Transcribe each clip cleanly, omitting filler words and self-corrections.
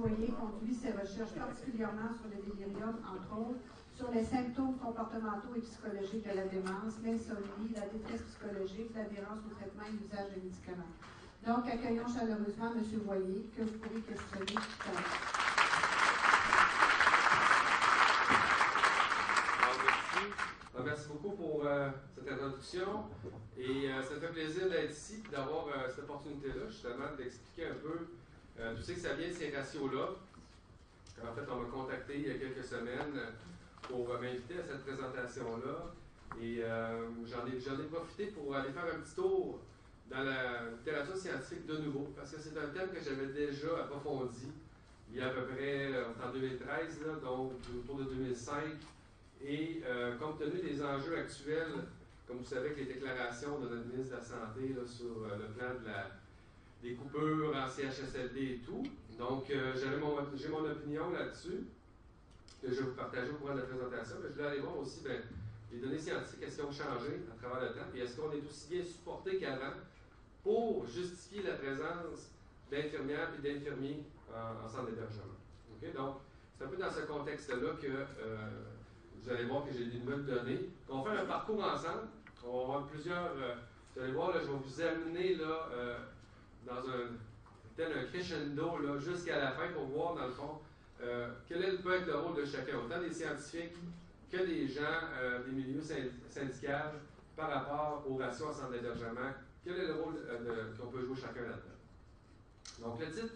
conduit ses recherches particulièrement sur le délirium, entre autres, sur les symptômes comportementaux et psychologiques de la démence, l'insomnie, la détresse psychologique, l'adhérence au traitement et l'usage des médicaments. Donc, accueillons chaleureusement M. Voyer, que vous pourrez questionner tout à l'heure. Merci beaucoup pour cette introduction et ça me fait plaisir d'être ici et d'avoir cette opportunité-là, justement, d'expliquer un peu d'où c'est que ça vient, ces ratios-là. En fait, on m'a contacté il y a quelques semaines pour m'inviter à cette présentation-là et j'en ai profité pour aller faire un petit tour dans la littérature scientifique de nouveau, parce que c'est un thème que j'avais déjà approfondi il y a à peu près en 2013, là, donc autour de 2005. Et compte tenu des enjeux actuels, comme vous savez, avec les déclarations de notre ministre de la Santé là, sur le plan des coupures en CHSLD et tout, donc j'ai mon opinion là-dessus, que je vais vous partager au cours de la présentation, mais je voulais aller voir aussi les données scientifiques, est-ce qu'elles ont changé à travers le temps, et est-ce qu'on est aussi bien supporté qu'avant pour justifier la présence d'infirmières et d'infirmiers en centre d'hébergement. Okay? Donc, c'est un peu dans ce contexte-là que vous allez voir que j'ai des nouvelles données. On va faire un parcours ensemble. On va avoir plusieurs. Vous allez voir, là, je vais vous amener là, dans un crescendo jusqu'à la fin pour voir, dans le fond, quel peut être le rôle de chacun, autant des scientifiques que des gens des milieux syndicaux par rapport aux ratios en centre d'hébergement. Quel est le rôle qu'on peut jouer chacun là-dedans? Donc, le titre,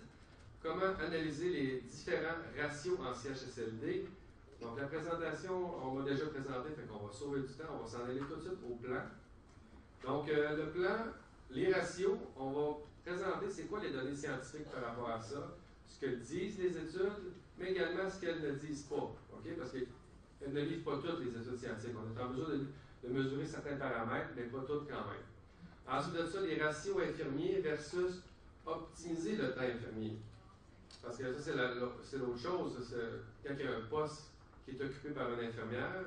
comment analyser les différents ratios en CHSLD. Donc, la présentation, on m'a déjà présenté, fait qu'on va sauver du temps, on va s'en aller tout de suite au plan. Donc, le plan, les ratios, on va présenter c'est quoi les données scientifiques par rapport à ça, ce que disent les études, mais également ce qu'elles ne disent pas, okay? Parce qu'elles ne livrent pas toutes les études scientifiques. On est en mesure de mesurer certains paramètres, mais pas toutes quand même. Ensuite de ça, les ratios infirmiers versus optimiser le temps infirmier. Parce que ça, c'est l'autre chose. Quand il y a un poste qui est occupé par une infirmière,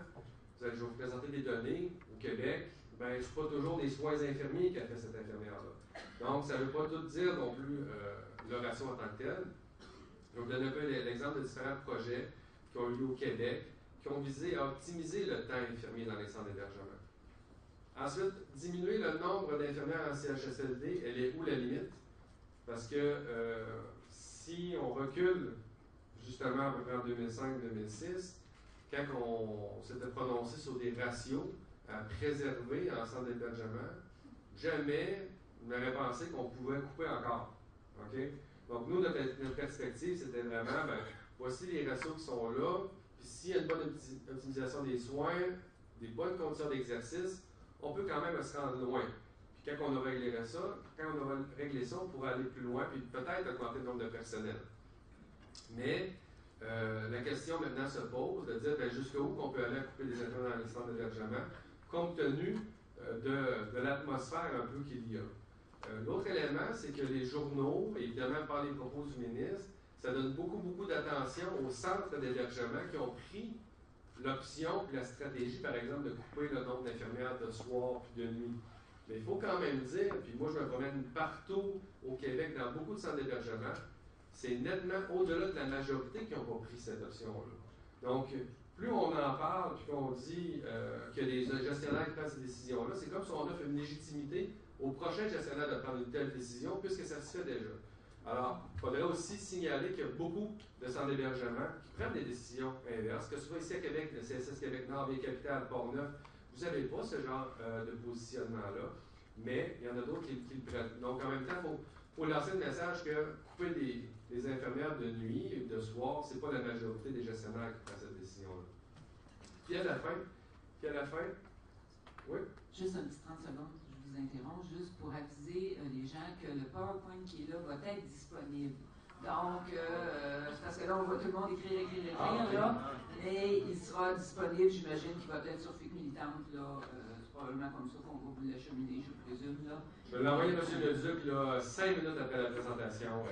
je vais vous présenter des données au Québec, bien, ce n'est pas toujours des soins infirmiers qu'a fait cette infirmière-là. Donc, ça ne veut pas tout dire non plus le ratio en tant que tel. Je vais vous donner un peu l'exemple de différents projets qui ont eu lieu au Québec, qui ont visé à optimiser le temps infirmier dans les centres d'hébergement. Ensuite, diminuer le nombre d'infirmières en CHSLD, elle est où la limite? Parce que si on recule justement à peu près en 2005-2006, quand on s'était prononcé sur des ratios à préserver en centre d'hébergement, jamais on n'aurait pensé qu'on pouvait couper encore. Okay? Donc, nous, notre perspective, c'était vraiment, voici les ratios qui sont là, puis s'il y a une bonne optimisation des soins, des bonnes conditions d'exercice, on peut quand même se rendre loin. Puis quand on a réglé ça, on pourrait aller plus loin, puis peut-être augmenter le nombre de personnel. Mais la question maintenant se pose de dire jusqu'où on peut aller à couper des infirmières dans les centres d'hébergement, compte tenu de l'atmosphère un peu qu'il y a. L'autre élément, c'est que les journaux, évidemment par les propos du ministre, ça donne beaucoup d'attention aux centres d'hébergement qui ont pris l'option puis la stratégie, par exemple, de couper le nombre d'infirmières de soir puis de nuit. Mais il faut quand même dire, puis moi je me promène partout au Québec, dans beaucoup de centres d'hébergement, c'est nettement au-delà de la majorité qui n'ont pas pris cette option-là. Donc, plus on en parle, puis qu'on dit que les gestionnaires qui prennent ces décisions-là, c'est comme si on offre une légitimité au prochain gestionnaire de prendre une telle décision, puisque ça se fait déjà. Alors, il faudrait aussi signaler qu'il y a beaucoup de centres d'hébergement qui prennent des décisions inverses, que ce soit ici à Québec, le CSS Québec-Nord, Ville-Capitale, Port-Neuf, vous n'avez pas ce genre de positionnement-là, mais il y en a d'autres qui le prennent. Donc, en même temps, il faut lancer le message que couper les infirmières de nuit et de soir, ce n'est pas la majorité des gestionnaires qui prennent cette décision-là. Puis à la fin, oui? Juste un petit 30 secondes, je vous interromps, juste pour aviser les gens que le PowerPoint qui est là va être disponible. Donc, c'est parce que là, on voit tout le monde écrire, là, mais il sera disponible, j'imagine qu'il va être sur FIC Militante, là, c'est probablement comme ça qu'on va vous l'acheminer, je présume, là. Je vais l'envoyer à M. Leduc, là, 5 minutes après la présentation,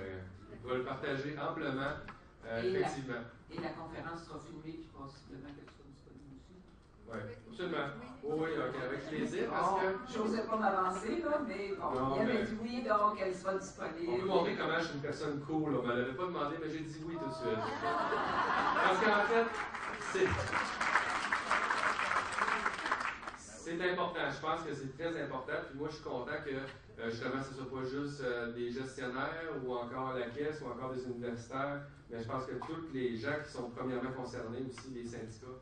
il va le partager amplement, effectivement. Et la conférence sera filmée, puis possiblement qu'elle sera disponible aussi. Oui, absolument. Oui, ok, avec plaisir, parce Bon, que je n'osais pas m'avancer, là, mais bon, Non, il avait mais- dit oui, donc elle sera on disponible. peut montrer comment je suis une personne cool. On ne me l'avait pas demandé, mais j'ai dit oui tout de suite. Parce qu'en fait, c'est important. Je pense que c'est très important. Puis moi, je suis content que justement, ce ne soit pas juste des gestionnaires ou encore la caisse ou encore des universitaires, mais je pense que tous les gens qui sont premièrement concernés, aussi les syndicats,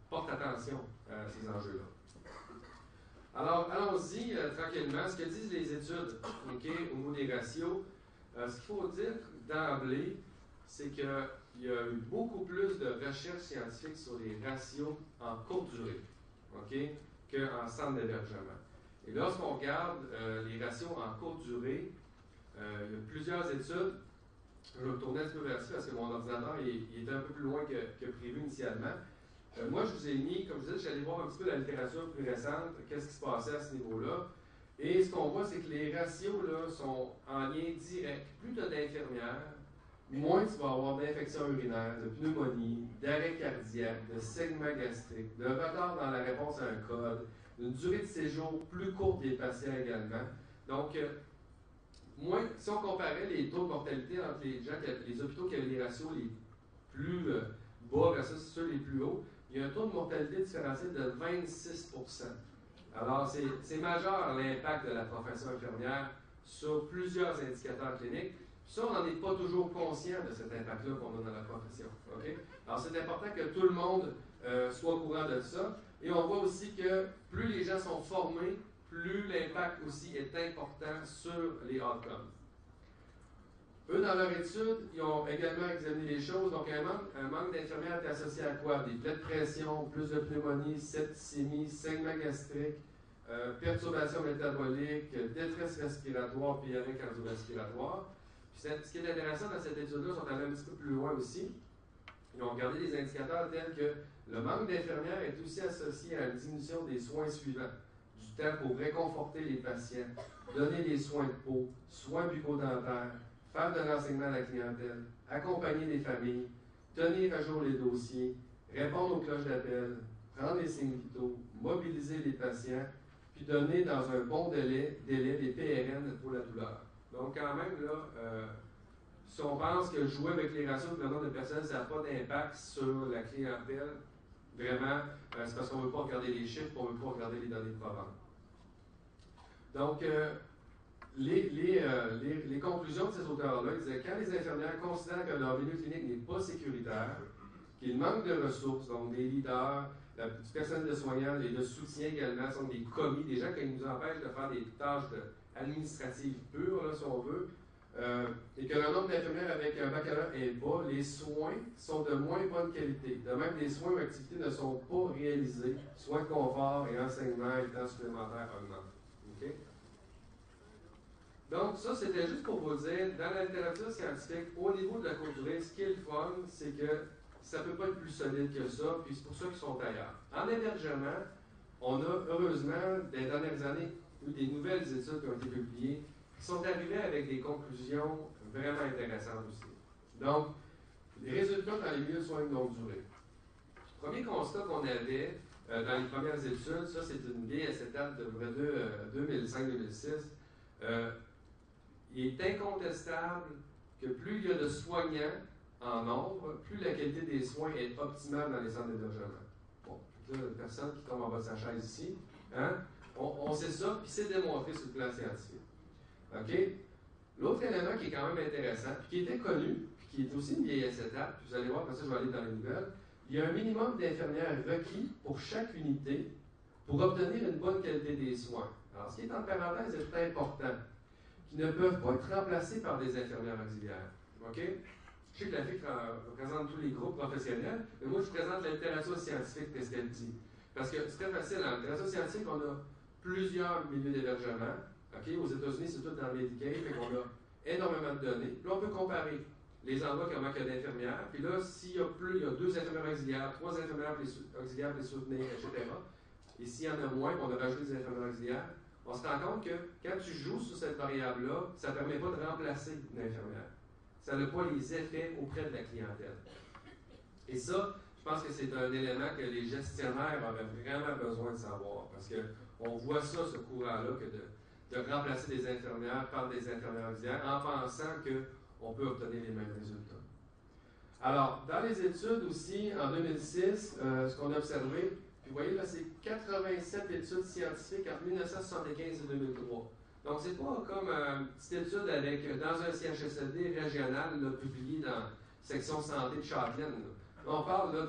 portent attention à ces enjeux-là. Alors, allons-y tranquillement. Ce que disent les études au niveau des ratios, ce qu'il faut dire d'emblée, c'est qu'il y a eu beaucoup plus de recherches scientifiques sur les ratios en courte durée, qu'en centre d'hébergement. Et lorsqu'on regarde les ratios en courte durée, il y a plusieurs études. Je vais retourner un petit peu vers ça parce que mon ordinateur il était un peu plus loin que prévu initialement. Moi, je vous ai mis, comme je disais, j'allais voir un petit peu la littérature plus récente, qu'est-ce qui se passait à ce niveau-là. Et ce qu'on voit, c'est que les ratios là, sont en lien direct. Plus tu as d'infirmières, moins tu vas avoir d'infections urinaires, de pneumonie, d'arrêt cardiaque, de segments gastriques, de retard dans la réponse à un code, d'une durée de séjour plus courte des patients également. Donc, si on comparait les taux de mortalité entre les hôpitaux qui avaient les ratios les plus bas versus ceux les plus hauts, il y a un taux de mortalité différencié de 26 %. Alors, c'est majeur l'impact de la profession infirmière sur plusieurs indicateurs cliniques. Ça, on n'en est pas toujours conscient de cet impact-là qu'on a dans la profession. Alors, c'est important que tout le monde soit au courant de ça. Et on voit aussi que plus les gens sont formés, plus l'impact aussi est important sur les outcomes. Eux, dans leur étude, ils ont également examiné les choses. Donc, un manque d'infirmières est associé à quoi? Des plaies de pression, plus de pneumonie, septicémie, saignement gastrique, perturbation métabolique, détresse respiratoire, puis arrêt cardio-respiratoire. Puis, ce qui est intéressant dans cette étude-là, ils sont allés un petit peu plus loin aussi. Ils ont regardé des indicateurs tels que le manque d'infirmières est aussi associé à une diminution des soins suivants. Du temps pour réconforter les patients, donner des soins de peau, soins bucco-dentaires, faire de l'enseignement à la clientèle, accompagner les familles, tenir à jour les dossiers, répondre aux cloches d'appel, prendre les signes vitaux, mobiliser les patients, puis donner dans un bon délai des PRN pour la douleur. Donc, quand même, là, si on pense que jouer avec les ratios de le nombre de personnes, ça n'a pas d'impact sur la clientèle, vraiment, c'est parce qu'on ne veut pas regarder les chiffres, on ne veut pas regarder les données de provence. Donc, les conclusions de ces auteurs-là, ils disaient quand les infirmières considèrent que leur milieu clinique n'est pas sécuritaire, qu'il manque de ressources, donc des leaders, du personnel de soignants et de soutien également, sont des commis, des gens qui nous empêchent de faire des tâches administratives pures, là, si on veut, et que le nombre d'infirmières avec un baccalauréat est bas, les soins sont de moins bonne qualité. De même, les soins ou activités ne sont pas réalisés, soins de confort et enseignement et temps supplémentaires augmentent. Okay? Donc, ça, c'était juste pour vous dire, dans la littérature scientifique, au niveau de la courte durée, ce qui est le fun, c'est que ça ne peut pas être plus solide que ça, puis c'est pour ça qu'ils sont ailleurs. En hébergement, on a heureusement, dans les dernières années, eu des nouvelles études qui ont été publiées, qui sont arrivées avec des conclusions vraiment intéressantes aussi. Donc, les résultats dans les milieux de soins de longue durée. Le premier constat qu'on avait dans les premières études, ça c'est une vieille acétate de 2005-2006, il est incontestable que plus il y a de soignants en nombre, plus la qualité des soins est optimale dans les centres d'hébergement. Bon, là, personne qui tombe en bas de sa chaise ici, hein? On sait ça, puis c'est démontré sur le plan scientifique. OK? L'autre élément qui est quand même intéressant, puis qui était connu, puis qui est aussi une vieille étape, puis vous allez voir, comme ça je vais aller dans les nouvelles, il y a un minimum d'infirmières requis pour chaque unité pour obtenir une bonne qualité des soins. Alors, ce qui est en parenthèse est important, qui ne peuvent pas être remplacés par des infirmières auxiliaires. OK? Je sais que la FIC représente tous les groupes professionnels, mais moi, je présente la littérature scientifique, qu'est-ce qu'elle dit. Parce que c'est très facile, en littérature scientifique, on a plusieurs milieux d'hébergement. Okay? Aux États-Unis, c'est tout dans le Medicaid, fait qu'on a énormément de données. Puis là, on peut comparer les endroits comment il y a d'infirmières. Puis là, s'il y a plus, il y a 2 infirmières auxiliaires, 3 infirmières auxiliaires pour les soutenir, etc. Et s'il y en a moins, on a rajouté des infirmières auxiliaires, on se rend compte que quand tu joues sur cette variable-là, ça ne permet pas de remplacer une infirmière. Ça n'a pas les effets auprès de la clientèle. Et ça, je pense que c'est un élément que les gestionnaires auraient vraiment besoin de savoir, parce qu'on voit ça, ce courant-là, que de remplacer des infirmières par des infirmières auxiliaires en pensant qu'on peut obtenir les mêmes résultats. Alors, dans les études aussi, en 2006, ce qu'on a observé, puis vous voyez là, c'est 87 études scientifiques entre 1975 et 2003. Donc, c'est pas comme une petite étude dans un CHSLD régional là, publié dans la section santé de Châtelaine. On parle là,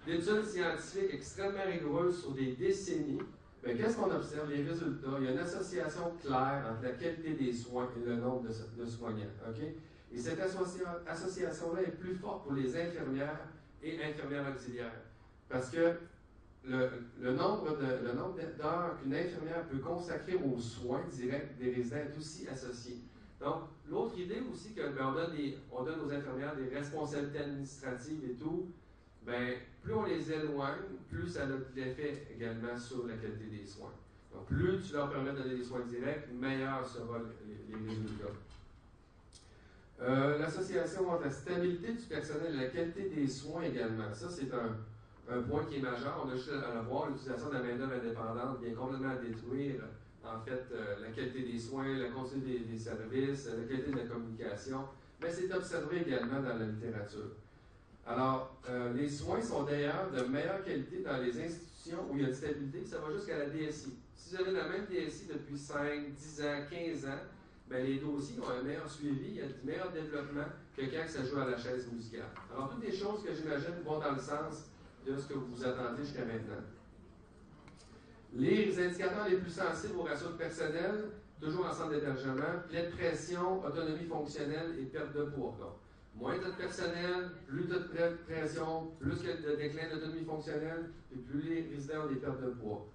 d'études scientifiques extrêmement rigoureuses sur des décennies. Mais qu'est-ce qu'on observe? Les résultats. Il y a une association claire entre la qualité des soins et le nombre de soignants. Okay? Et cette association-là est plus forte pour les infirmières et infirmières auxiliaires. Parce que le nombre d'heures qu'une infirmière peut consacrer aux soins directs des résidents est aussi associé. Donc, l'autre idée aussi, que on donne aux infirmières des responsabilités administratives et tout, bien, plus on les éloigne, plus ça a de l'effet également sur la qualité des soins. Donc, plus tu leur permets de donner des soins directs, meilleurs seront les résultats. L'association entre la stabilité du personnel et la qualité des soins également. Ça, c'est un point qui est majeur. On a juste à le voir, l'utilisation de la main-d'œuvre indépendante vient complètement détruire, en fait, la qualité des soins, la continuité des services, la qualité de la communication. Mais c'est observé également dans la littérature. Alors, les soins sont d'ailleurs de meilleure qualité dans les institutions où il y a de stabilité. Ça va jusqu'à la DSI. Si vous avez la même DSI depuis 5, 10 ans, 15 ans, bien, les dossiers ont un meilleur suivi, il y a du meilleur développement que quand ça joue à la chaise musicale. Alors, toutes les choses que j'imagine vont dans le sens de ce que vous attendez jusqu'à maintenant. Les indicateurs les plus sensibles au ratio de personnel, toujours en centre d'hébergement, plaie de pression, autonomie fonctionnelle et perte de poids. Donc, moins de personnel, plus de pression, plus de déclin d'autonomie fonctionnelle, et plus les résidents ont des pertes de poids.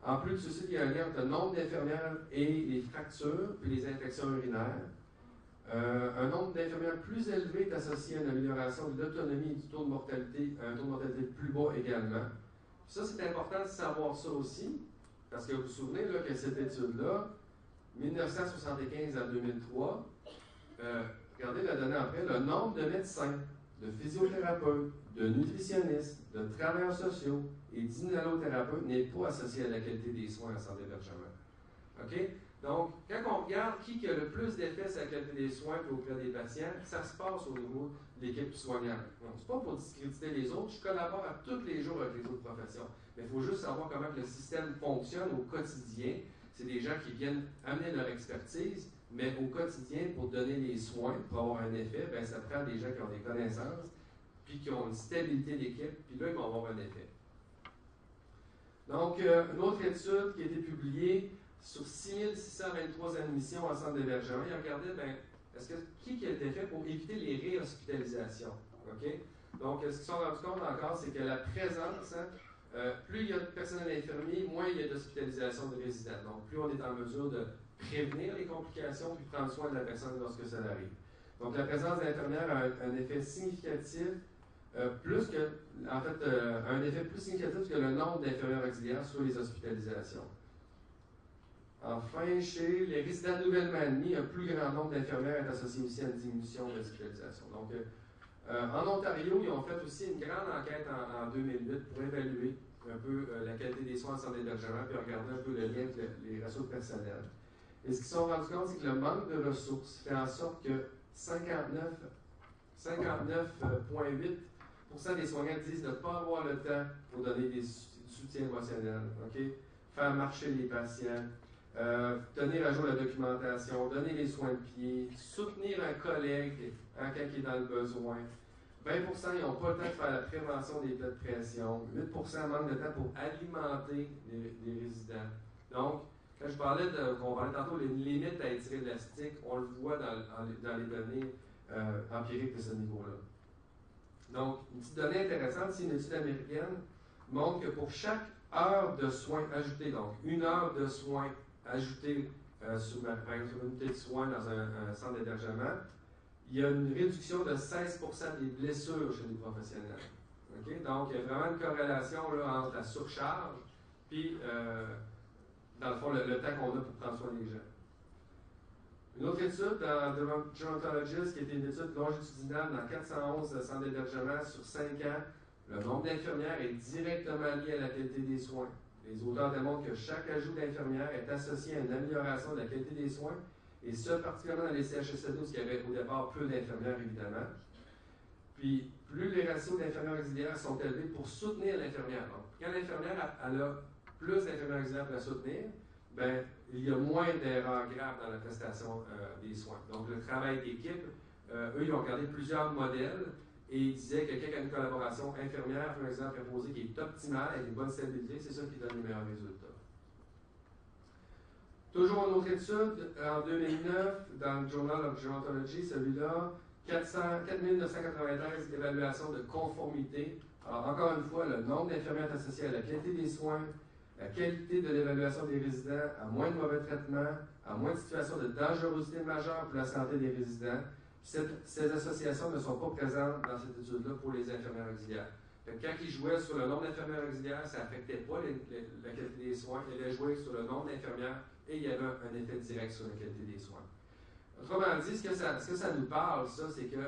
En plus de ceci, il y a un lien entre le nombre d'infirmières et les fractures, puis les infections urinaires. Un nombre d'infirmières plus élevé est associé à une amélioration de l'autonomie et du taux de mortalité, un taux de mortalité plus bas également. Ça, c'est important de savoir ça aussi, parce que vous vous souvenez là, que cette étude-là, 1975 à 2003, regardez la donnée après, le nombre de médecins, de physiothérapeutes, de nutritionnistes, de travailleurs sociaux et d'inhalothérapeutes n'est pas associé à la qualité des soins en centre d'hébergement. OK? Donc, quand on regarde qui a le plus d'effet sur la qualité des soins auprès des patients, ça se passe au niveau de l'équipe soignante. Donc, ce n'est pas pour discréditer les autres, je collabore à tous les jours avec les autres professions. Mais il faut juste savoir comment le système fonctionne au quotidien. C'est des gens qui viennent amener leur expertise, mais au quotidien, pour donner les soins, pour avoir un effet, bien, ça prend des gens qui ont des connaissances, puis qui ont une stabilité d'équipe, puis là, ils vont avoir un effet. Donc, une autre étude qui a été publiée sur 6623 admissions en centre d'hébergement, ils regardaient, bien, qui a été fait pour éviter les réhospitalisations. OK? Donc, ce qu'ils se sont rendus compte encore, c'est que la présence, plus il y a de personnel infirmier, moins il y a d'hospitalisation de résidents. Donc, plus on est en mesure de prévenir les complications puis prendre soin de la personne lorsque ça arrive. Donc, la présence d'infirmières a un effet significatif, un effet plus significatif que le nombre d'infirmières auxiliaires sur les hospitalisations. Enfin, chez les résidents nouvellement admis, un plus grand nombre d'infirmières est associé aussi à une diminution de l'hospitalisation. Donc, en Ontario, ils ont fait aussi une grande enquête en 2008 pour évaluer un peu la qualité des soins en centre d'hébergement puis regarder un peu le lien avec les ratios personnels. Et ce qu'ils se sont rendus compte, c'est que le manque de ressources fait en sorte que 59,8% des soignants disent de ne pas avoir le temps pour donner des soutiens émotionnels, okay? Faire marcher les patients, tenir à jour la documentation, donner les soins de pied, soutenir un collègue quand il est dans le besoin. 20% n'ont pas le temps de faire la prévention des plaies de pression. 8% manquent de temps pour alimenter les résidents. Donc, quand on parlait tantôt des limites à étirer l'élastique, on le voit dans les données empiriques de ce niveau-là. Donc, une petite donnée intéressante, c'est une étude américaine montre que pour chaque heure de soins ajoutée, donc une heure de soins ajoutée sur une unité de soins dans un centre d'hébergement, il y a une réduction de 16% des blessures chez les professionnels. Okay? Donc, il y a vraiment une corrélation là, entre la surcharge puis, dans le fond, le temps qu'on a pour prendre soin des gens. Une autre étude dans The Gerontologist, qui était une étude longitudinale dans 411 centres d'hébergement sur 5 ans, Le nombre d'infirmières est directement lié à la qualité des soins. Les auteurs démontrent que chaque ajout d'infirmières est associé à une amélioration de la qualité des soins, et ce, particulièrement dans les CHSLD où il y avait au départ peu d'infirmières, évidemment. Puis, plus les ratios d'infirmières auxiliaires sont élevés pour soutenir l'infirmière. Donc, quand l'infirmière elle a plus d'infirmières auxiliaires pour la soutenir, ben, il y a moins d'erreurs graves dans la prestation des soins. Donc, le travail d'équipe, eux, ils ont regardé plusieurs modèles et ils disaient que quand il y a une collaboration infirmière, par exemple, préposée qui est optimale, avec une bonne stabilité, c'est ça qui donne les meilleurs résultats. Toujours une autre étude, en 2009, dans le Journal of Gerontology, celui-là, 4993 évaluations de conformité. Alors, encore une fois, le nombre d'infirmières est associé à la qualité des soins, la qualité de l'évaluation des résidents, à moins de mauvais traitements, à moins de situations de dangerosité majeure pour la santé des résidents. Ces associations ne sont pas présentes dans cette étude-là pour les infirmières auxiliaires. Donc, quand ils jouaient sur le nombre d'infirmières auxiliaires, ça n'affectait pas la qualité des soins. Ils allaient jouer sur le nombre d'infirmières et il y avait un effet direct sur la qualité des soins. Autrement dit, ce que ça nous parle, ça, c'est que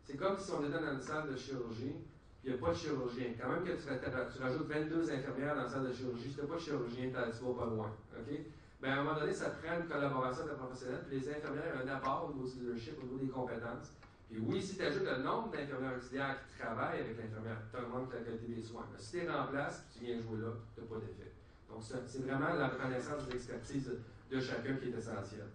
c'est comme si on était dans une salle de chirurgie, puis il n'y a pas de chirurgien. Quand même que tu rajoutes 22 infirmières dans la salle de chirurgie, si tu n'as pas de chirurgien, tu ne vas pas loin. Okay? Ben, à un moment donné, ça prend une collaboration de professionnels, puis les infirmières ont un apport au niveau du leadership, au niveau des compétences. Puis oui, si tu ajoutes le nombre d'infirmières auxiliaires qui travaillent avec l'infirmière, tu augmentes la qualité des soins. Mais si tu les remplaces, puis tu viens jouer là, tu n'as pas d'effet. Donc, c'est vraiment la reconnaissance de l'expertise de chacun qui est essentielle.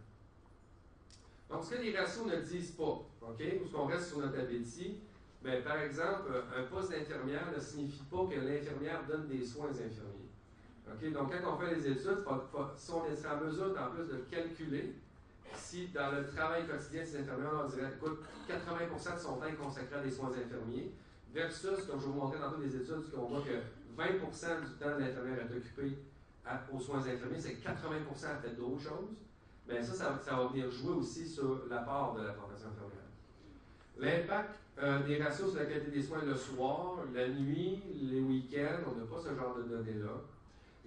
Donc, ce que les ratios ne disent pas, OK, ou ce qu'on reste sur notre appétit, bien, par exemple, un poste d'infirmière ne signifie pas que l'infirmière donne des soins aux infirmiers. OK, donc, quand on fait les études, si on est en mesure, en plus, de calculer si dans le travail quotidien de ces infirmières, on dirait, écoute, 80% de son temps est consacré à des soins infirmiers, versus, comme je vous montrais dans toutes les études, on voit que 20% du temps de l'infirmière est occupé aux soins infirmiers, c'est que 80% a fait d'autres choses. Bien, ça va venir jouer aussi sur l'apport de la profession infirmière. L'impact des ratios sur la qualité des soins le soir, la nuit, les week-ends, on n'a pas ce genre de données-là.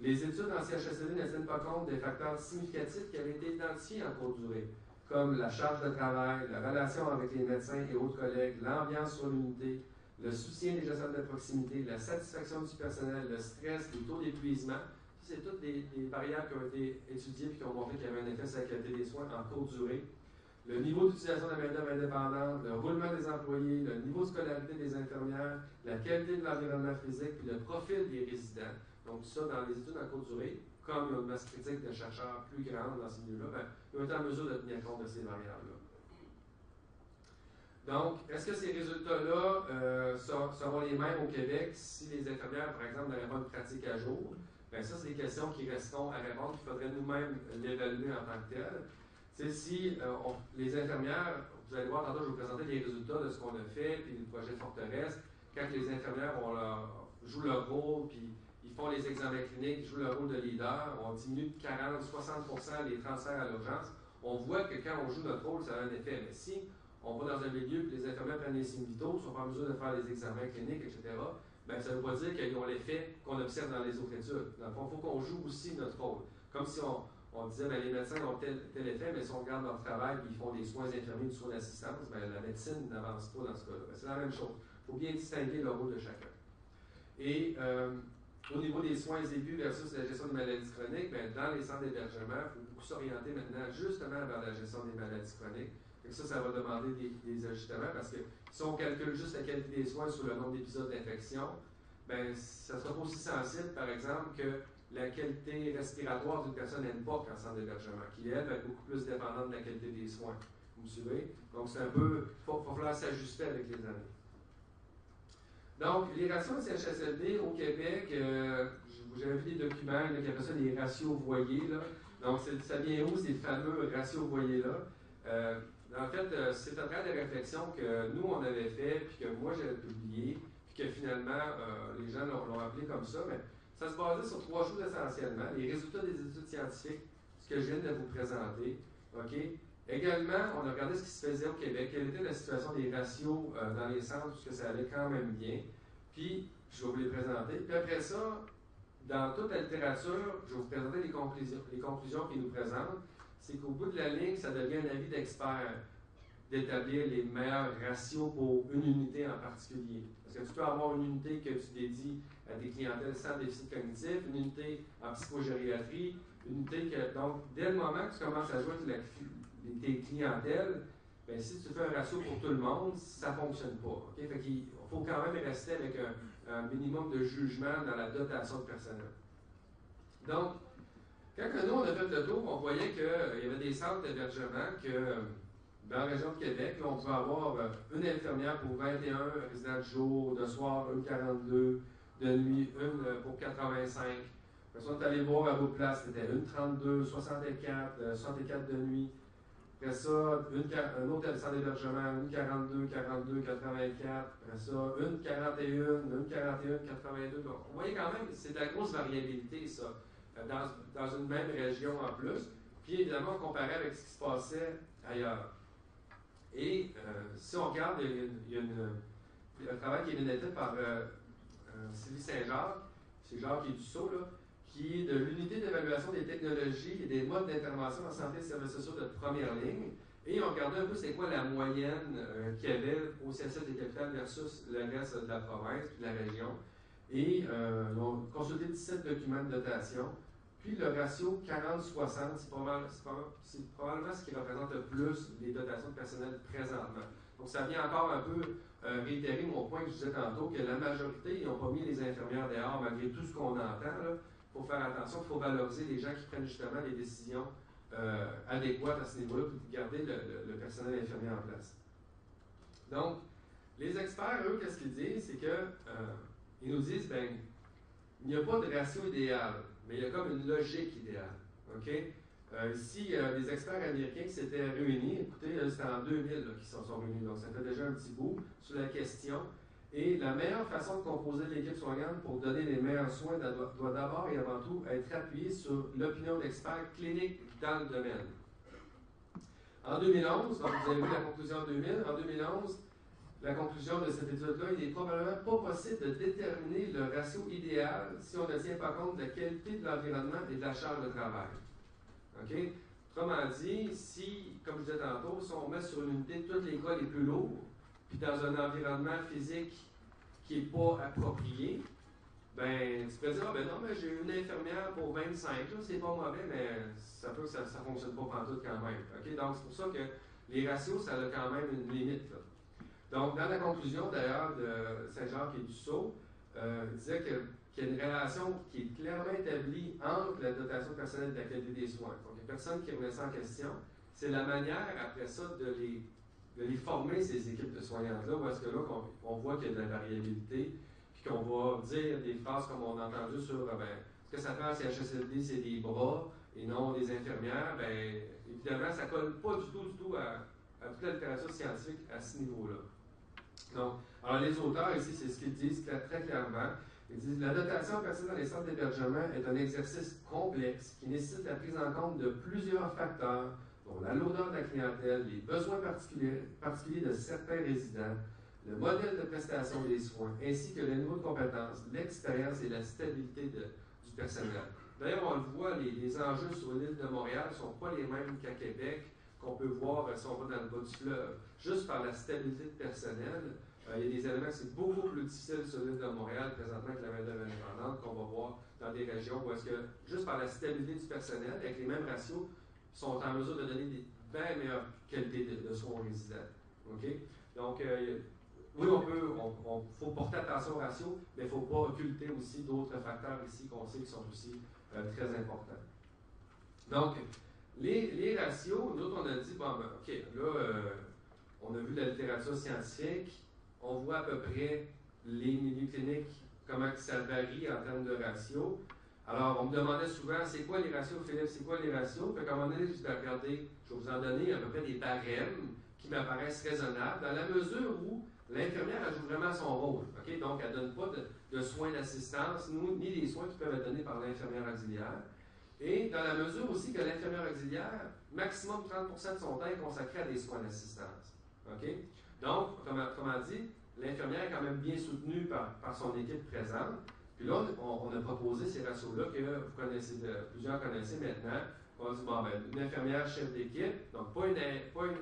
Les études en CHSLD ne tiennent pas compte des facteurs significatifs qui avaient été identifiés en courte durée, comme la charge de travail, la relation avec les médecins et autres collègues, l'ambiance sur l'unité, le soutien des gestionnaires de proximité, la satisfaction du personnel, le stress, les taux d'épuisement. C'est toutes des variables qui ont été étudiées et qui ont montré qu'il y avait un effet sur la qualité des soins en courte durée. Le niveau d'utilisation de la main-d'œuvre indépendante, le roulement des employés, le niveau de scolarité des infirmières, la qualité de l'environnement physique puis le profil des résidents. Donc, ça, dans les études en courte durée, comme il y a une masse critique de chercheurs plus grande dans ces milieux-là, ben, ils ont été en mesure de tenir compte de ces variables-là. Donc, est-ce que ces résultats-là seront les mêmes au Québec si les infirmières, par exemple, n'avaient pas de pratique à jour? Bien, ça, c'est des questions qui resteront à répondre. Il faudrait nous-mêmes l'évaluer en tant que tel. C'est si les infirmières, vous allez voir, tantôt, je vais vous présenter les résultats de ce qu'on a fait, puis le projet Forteresse, quand les infirmières jouent leur rôle, puis ils font les examens cliniques, ils jouent le rôle de leader, on diminue de 40-60% les transferts à l'urgence. On voit que quand on joue notre rôle, ça a un effet. Mais si on va dans un milieu, puis les infirmières prennent les signes vitaux, ne sont pas en mesure de faire les examens cliniques, etc., bien, ça ne veut pas dire qu'ils ont l'effet qu'on observe dans les autres études. Dans le fond, il faut qu'on joue aussi notre rôle. Comme si on disait, bien, les médecins ont tel effet, mais si on regarde leur travail et ils font des soins infirmiers, du soin d'assistance, bien, la médecine n'avance pas dans ce cas-là. C'est la même chose. Il faut bien distinguer le rôle de chacun. Et au niveau des soins aigus versus la gestion des maladies chroniques, bien, dans les centres d'hébergement, il faut beaucoup s'orienter maintenant justement vers la gestion des maladies chroniques. Et ça va demander des ajustements parce que si on calcule juste la qualité des soins sur le nombre d'épisodes d'infection, bien, ça ne sera pas aussi sensible, par exemple, que la qualité respiratoire d'une personne NPOC en centre d'hébergement, qui, elle, va être beaucoup plus dépendante de la qualité des soins. Vous me suivez? Donc, c'est un peu... Il va falloir s'ajuster avec les années. Donc, les ratios CHSLD au Québec, j'avais vu des documents là, qui appellent ça les ratios voyés. Là. Donc, ça vient où, ces fameux ratios voyés-là? En fait, c'est un travail de réflexion que nous, on avait fait, puis que moi, j'avais publié, puis que finalement, les gens l'ont appelé comme ça, mais ça se basait sur 3 choses essentiellement. Les résultats des études scientifiques, ce que je viens de vous présenter, OK? Également, on a regardé ce qui se faisait au Québec, quelle était la situation des ratios dans les centres, puisque ça allait quand même bien, puis je vais vous les présenter. Puis après ça, dans toute la littérature, je vais vous présenter les conclusions qu'ils nous présentent. C'est qu'au bout de la ligne, ça devient un avis d'expert. d'établir les meilleurs ratios pour une unité en particulier. Parce que tu peux avoir une unité que tu dédies à des clientèles sans déficit cognitif, une unité en psychogériatrie, une unité que... Donc, dès le moment que tu commences à jouer avec tes clientèles, bien, si tu fais un ratio pour tout le monde, ça ne fonctionne pas. Okay? Fait qu'il faut quand même rester avec un minimum de jugement dans la dotation de personnel. Donc, quand nous, on a fait le tour, on voyait qu'il y avait des centres d'hébergement que, dans la région de Québec, là, on pouvait avoir une infirmière pour 21 résidents de jour, de soir, une 42, de nuit, une pour 85. Après ça, on est allé voir à vos places, c'était une 32, 64, 64 de nuit. Après ça, un autre centre d'hébergement, une 42, 42, 84. Après ça, une 41, une 41, 82. Donc, vous voyez quand même, c'est de la grosse variabilité, ça, dans une même région en plus. Puis évidemment, comparé avec ce qui se passait ailleurs. Et si on regarde, il y a un travail qui est mené par Sylvie Saint-Jacques, c'est Jacques Dussault, là, qui est de l'unité d'évaluation des technologies et des modes d'intervention en santé et services sociaux de première ligne. Et on regardait un peu c'est quoi la moyenne qu'il y avait au CSF des capitales versus le reste de la province puis de la région. Et ils ont consulté 17 documents de dotation. Puis le ratio 40-60, c'est probablement ce qui représente le plus les dotations de personnel présentement. Donc ça vient encore un peu réitérer mon point que je disais tantôt, que la majorité, ils n'ont pas mis les infirmières dehors malgré tout ce qu'on entend. Il faut faire attention, il faut valoriser les gens qui prennent justement les décisions adéquates à ce niveau-là pour garder le personnel infirmier en place. Donc, les experts, eux, qu'est-ce qu'ils disent? C'est qu'ils nous disent, ben, il n'y a pas de ratio idéal, mais il y a comme une logique idéale. OK? Ici, des experts américains qui s'étaient réunis, écoutez, c'était en 2000 qu'ils se sont réunis, donc ça fait déjà un petit bout, sur la question. Et la meilleure façon de composer l'équipe soignante pour donner les meilleurs soins doit d'abord et avant tout être appuyée sur l'opinion d'experts cliniques dans le domaine. En 2011, donc vous avez vu la conclusion en 2000, en 2011, la conclusion de cette étude-là, il n'est probablement pas possible de déterminer le ratio idéal si on ne tient pas compte de la qualité de l'environnement et de la charge de travail. OK? Autrement dit, si, comme je disais tantôt, si on met sur une unité tous les cas les plus lourds, puis dans un environnement physique qui n'est pas approprié, ben tu peux dire, ah ben non, mais j'ai une infirmière pour 25, c'est pas mauvais, mais ça peut que ça ne fonctionne pas pantoute quand même. Okay? Donc, c'est pour ça que les ratios, ça a quand même une limite. Là. Donc, dans la conclusion, d'ailleurs, de Saint-Jacques et Dussault, il disait qu'il y a une relation qui est clairement établie entre la dotation personnelle et la qualité des soins. Donc, il n'y a personne qui remet ça en question. C'est la manière, après ça, de les former, ces équipes de soignantes-là, où est-ce que là, on voit qu'il y a de la variabilité, puis qu'on va dire des phrases comme on a entendu sur ce que ça fait en CHSLD, c'est des bras et non des infirmières, bien, évidemment, ça ne colle pas du tout à toute la littérature scientifique à ce niveau-là. Donc, alors les auteurs ici, c'est ce qu'ils disent très clairement. Ils disent la dotation personnelle dans les centres d'hébergement est un exercice complexe qui nécessite la prise en compte de plusieurs facteurs, dont la lourdeur de la clientèle, les besoins particuliers de certains résidents, le modèle de prestation des soins, ainsi que le niveau de compétence, l'expérience et la stabilité du personnel. D'ailleurs, on le voit, les enjeux sur l'île de Montréal ne sont pas les mêmes qu'à Québec, qu'on peut voir si on va dans le bas du fleuve. Juste par la stabilité de personnel, il y a des éléments qui sont beaucoup plus difficiles sur l'île de Montréal, présentement, avec la main-d'œuvre indépendante, qu'on va voir dans des régions où est-ce que, juste par la stabilité du personnel, avec les mêmes ratios, sont en mesure de donner des bien meilleures qualités de soins aux résidents. Okay? Donc, oui, faut porter attention aux ratios, mais il ne faut pas occulter aussi d'autres facteurs ici qu'on sait qui sont aussi très importants. Donc, les ratios, nous autres, on a dit, bon, ben, OK, là, on a vu la littérature scientifique, on voit à peu près les milieux cliniques, comment ça varie en termes de ratios. Alors, on me demandait souvent, c'est quoi les ratios, Philippe, c'est quoi les ratios? Puis, à un moment donné, je vais regarder, je vais vous en donner à peu près des barèmes qui m'apparaissent raisonnables, dans la mesure où l'infirmière, elle joue vraiment son rôle. Okay? Donc, elle ne donne pas de soins d'assistance, ni des soins qui peuvent être donnés par l'infirmière auxiliaire. Et dans la mesure aussi que l'infirmière auxiliaire, maximum 30% de son temps est consacré à des soins d'assistance. Okay? Donc, autrement dit, l'infirmière est quand même bien soutenue par son équipe présente. Puis là, on a proposé ces ratios-là que vous connaissez, plusieurs connaissez maintenant, On dit, bon, ben, une infirmière chef d'équipe, donc pas une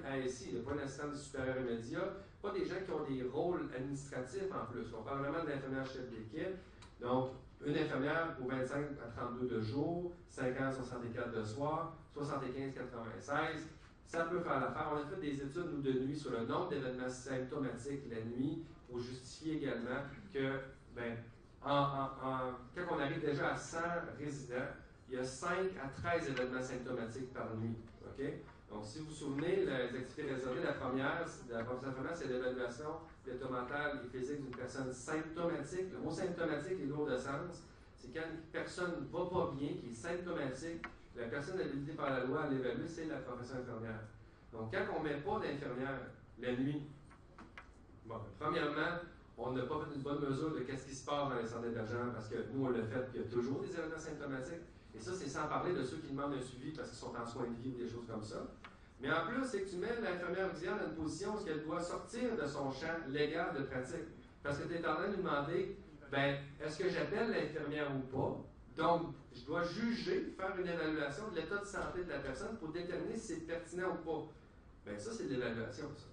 ASI, pas une assistante supérieure immédiat, pas des gens qui ont des rôles administratifs en plus. On parle vraiment d'infirmière chef d'équipe. Donc, une infirmière pour 25 à 32 de jour, 5 ans, 64 de soir, 75, 96. Ça peut faire l'affaire. On a fait des études, nous, de nuit sur le nombre d'événements symptomatiques la nuit pour justifier également que, ben, quand on arrive déjà à 100 résidents, il y a 5 à 13 événements symptomatiques par nuit. Okay? Donc, si vous vous souvenez, les activités réservées, la première, c'est l'évaluation de l'état mental et physique d'une personne symptomatique. Le mot symptomatique est lourd de sens. C'est quand une personne ne va pas bien, qui est symptomatique, la personne habilitée par la loi à l'évaluer, c'est la profession infirmière. Donc, quand on ne met pas d'infirmière la nuit, bon, premièrement, on n'a pas fait une bonne mesure de ce qui se passe dans les centres d'hébergement parce que nous, on l'a fait, puis il y a toujours des événements symptomatiques. Et ça, c'est sans parler de ceux qui demandent un suivi parce qu'ils sont en soins de vie ou des choses comme ça. Mais en plus, c'est que tu mets l'infirmière auxiliaire dans une position où elle doit sortir de son champ légal de pratique. Parce que tu es en train de lui demander, ben, est-ce que j'appelle l'infirmière ou pas? Donc, je dois juger, faire une évaluation de l'état de santé de la personne pour déterminer si c'est pertinent ou pas. Bien, ça, c'est de l'évaluation, ça.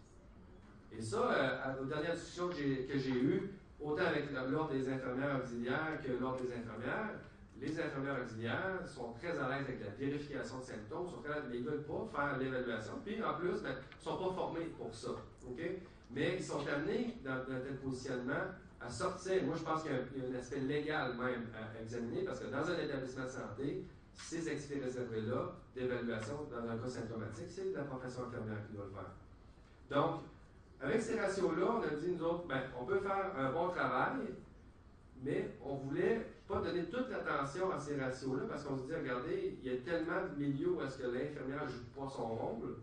Et ça, aux dernières discussions que j'ai eues, autant avec l'Ordre des infirmières auxiliaires que l'Ordre des infirmières, les infirmières auxiliaires sont très à l'aise avec la vérification de symptômes, mais ils ne veulent pas faire l'évaluation. Puis, en plus, ben, ils ne sont pas formés pour ça. Okay? Mais ils sont amenés dans tel positionnement à sortir. Moi, je pense qu'il y a un aspect légal même à examiner parce que dans un établissement de santé, ces activités réservées-là d'évaluation dans un cas symptomatique, c'est la profession infirmière qui doit le faire. Donc, avec ces ratios-là, on a dit, nous autres, ben, on peut faire un bon travail, mais on voulait pas donner toute l'attention à ces ratios-là parce qu'on se dit, regardez, il y a tellement de milieux où est-ce que l'infirmière ne joue pas son rôle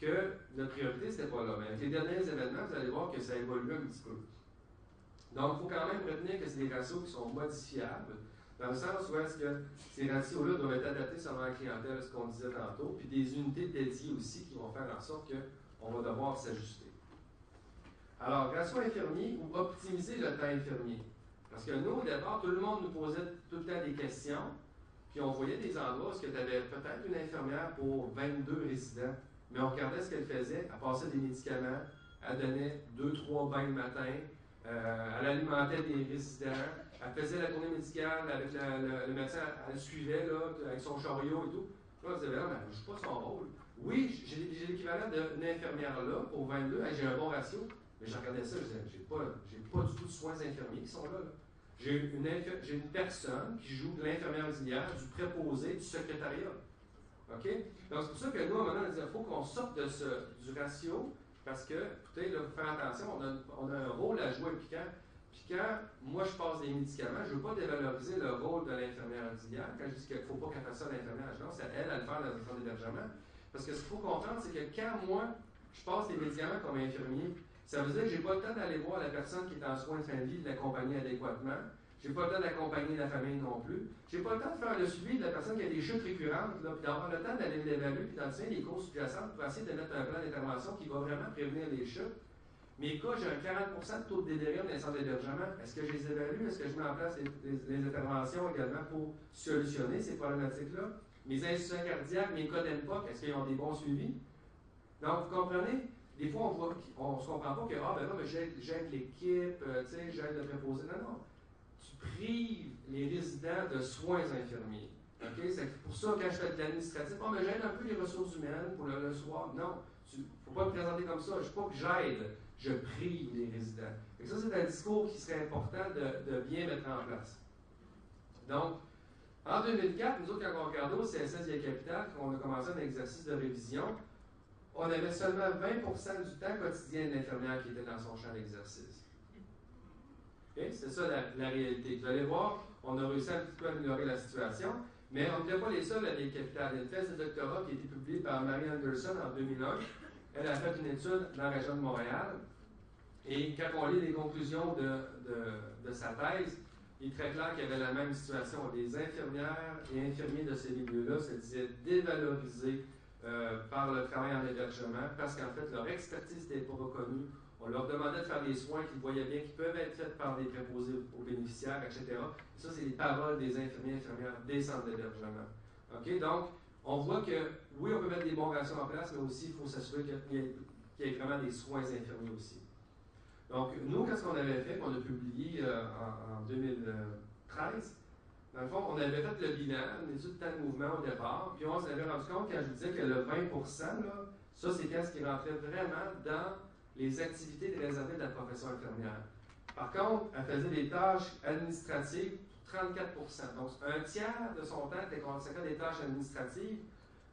que notre priorité, c'était pas là. Mais avec les derniers événements, vous allez voir que ça évolue un petit peu. Donc, il faut quand même retenir que c'est des ratios qui sont modifiables, dans le sens où est-ce que ces ratios-là doivent être adaptés selon la clientèle, ce qu'on disait tantôt, puis des unités dédiées aussi qui vont faire en sorte qu'on va devoir s'ajuster. Alors, ratio infirmier ou optimiser le temps infirmier. Parce que nous, au départ, tout le monde nous posait tout le temps des questions, puis on voyait des endroits où tu avais peut-être une infirmière pour 22 résidents, mais on regardait ce qu'elle faisait, elle passait des médicaments, elle donnait 2-3 bains le matin, elle alimentait des résidents, elle faisait la tournée médicale avec le médecin, elle suivait là, avec son chariot et tout. Là, on disait, ben non, mais elle ne joue pas son rôle. Oui, j'ai l'équivalent d'une infirmière là pour 22, j'ai un bon ratio, mais je regardais ça, je disais, j'ai pas du tout de soins infirmiers qui sont là. J'ai une personne qui joue de l'infirmière auxiliaire, du préposé, du secrétariat. OK? Donc, c'est pour ça que nous, à un moment donné, on dit il faut qu'on sorte du ratio, parce que, écoutez, là, faire attention, on a un rôle à jouer. Puis quand moi, je passe des médicaments, je ne veux pas dévaloriser le rôle de l'infirmière auxiliaire. Quand je dis qu'il ne faut pas qu'elle fasse ça l'infirmière, non, c'est elle à le faire dans un centre d'hébergement. Parce que ce qu'il faut comprendre, c'est que quand moi, je passe des médicaments comme infirmier, ça veut dire que je n'ai pas le temps d'aller voir la personne qui est en soins de fin de vie, de l'accompagner adéquatement. Je n'ai pas le temps d'accompagner la famille non plus. Je n'ai pas le temps de faire le suivi de la personne qui a des chutes récurrentes, là, puis d'avoir le temps d'aller l'évaluer, puis d'en tirer des causes sous-jacentes pour essayer de mettre un plan d'intervention qui va vraiment prévenir les chutes. Mes cas, j'ai un 40% de taux de délirium dans les centres d'hébergement. Est-ce que je les évalue? Est-ce que je mets en place les interventions également pour solutionner ces problématiques-là? Mes insuffisants cardiaques, mes cas d'EMPOC, est-ce qu'ils ont des bons suivis? Donc, vous comprenez? Des fois, on ne se comprend pas que, ben non, mais j'aide l'équipe, j'aide le préposé. Non. Tu prives les résidents de soins infirmiers. Okay? C'est pour ça, quand je fais de l'administratif, mais j'aide un peu les ressources humaines pour le soir. Non, il ne faut pas te présenter comme ça. Je ne dis pas que j'aide, je prive les résidents. Et ça, c'est un discours qui serait important de bien mettre en place. Donc, en 2004, nous autres, quand on regardait au CSS Via-Capitale, quand on a commencé un exercice de révision, on avait seulement 20% du temps quotidien de l'infirmière qui était dans son champ d'exercice. Okay? C'est ça la réalité. Vous allez voir, on a réussi à un petit peu améliorer la situation, mais on n'était pas les seuls à des capitales. Il y a une thèse de doctorat qui a été publiée par Mary Anderson en 2001. Elle a fait une étude dans la région de Montréal. Et quand on lit les conclusions de sa thèse, il est très clair qu'il y avait la même situation. Les infirmières et infirmiers de ces milieux-là se disaient dévalorisés par le travail en hébergement parce qu'en fait, leur expertise n'était pas reconnue. On leur demandait de faire des soins qu'ils voyaient bien, qui peuvent être faits par des préposés aux bénéficiaires, etc. Et ça, c'est les paroles des infirmiers et infirmières des centres d'hébergement. OK? Donc, on voit que, oui, on peut mettre des bons ratios en place, mais aussi, il faut s'assurer qu'il y ait vraiment des soins infirmiers aussi. Donc, nous, qu'est-ce qu'on avait fait, qu'on a publié en 2013? Dans le fond, on avait fait le bilan, une étude de temps de mouvement au départ, puis on s'avait rendu compte, quand je vous disais que le 20%, là, ça, c'était ce qui rentrait vraiment dans les activités réservées de la profession infirmière. Par contre, elle faisait des tâches administratives pour 34%. Donc, un tiers de son temps était consacré à des tâches administratives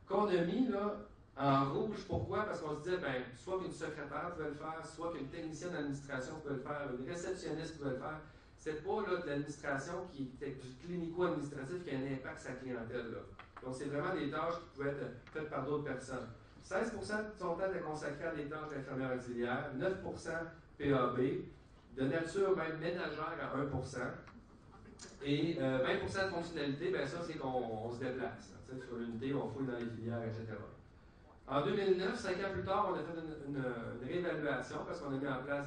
qu'on a mis là, en rouge. Pourquoi? Parce qu'on se disait, ben, soit qu'une secrétaire pouvait le faire, soit qu'une technicienne d'administration pouvait le faire, une réceptionniste pouvait le faire. C'est pas là, de l'administration qui était du clinico-administratif qui a un impact sur sa clientèle. Là. Donc, c'est vraiment des tâches qui pouvaient être faites par d'autres personnes. 16% de son temps était consacré à des tâches d'infirmière auxiliaire, 9% PAB, de nature même ménagère à 1%, et 20% de fonctionnalité, bien ça, c'est qu'on se déplace. Là, sur l'unité, on fouille dans les filières, etc. En 2009, 5 ans plus tard, on a fait une réévaluation parce qu'on a mis en place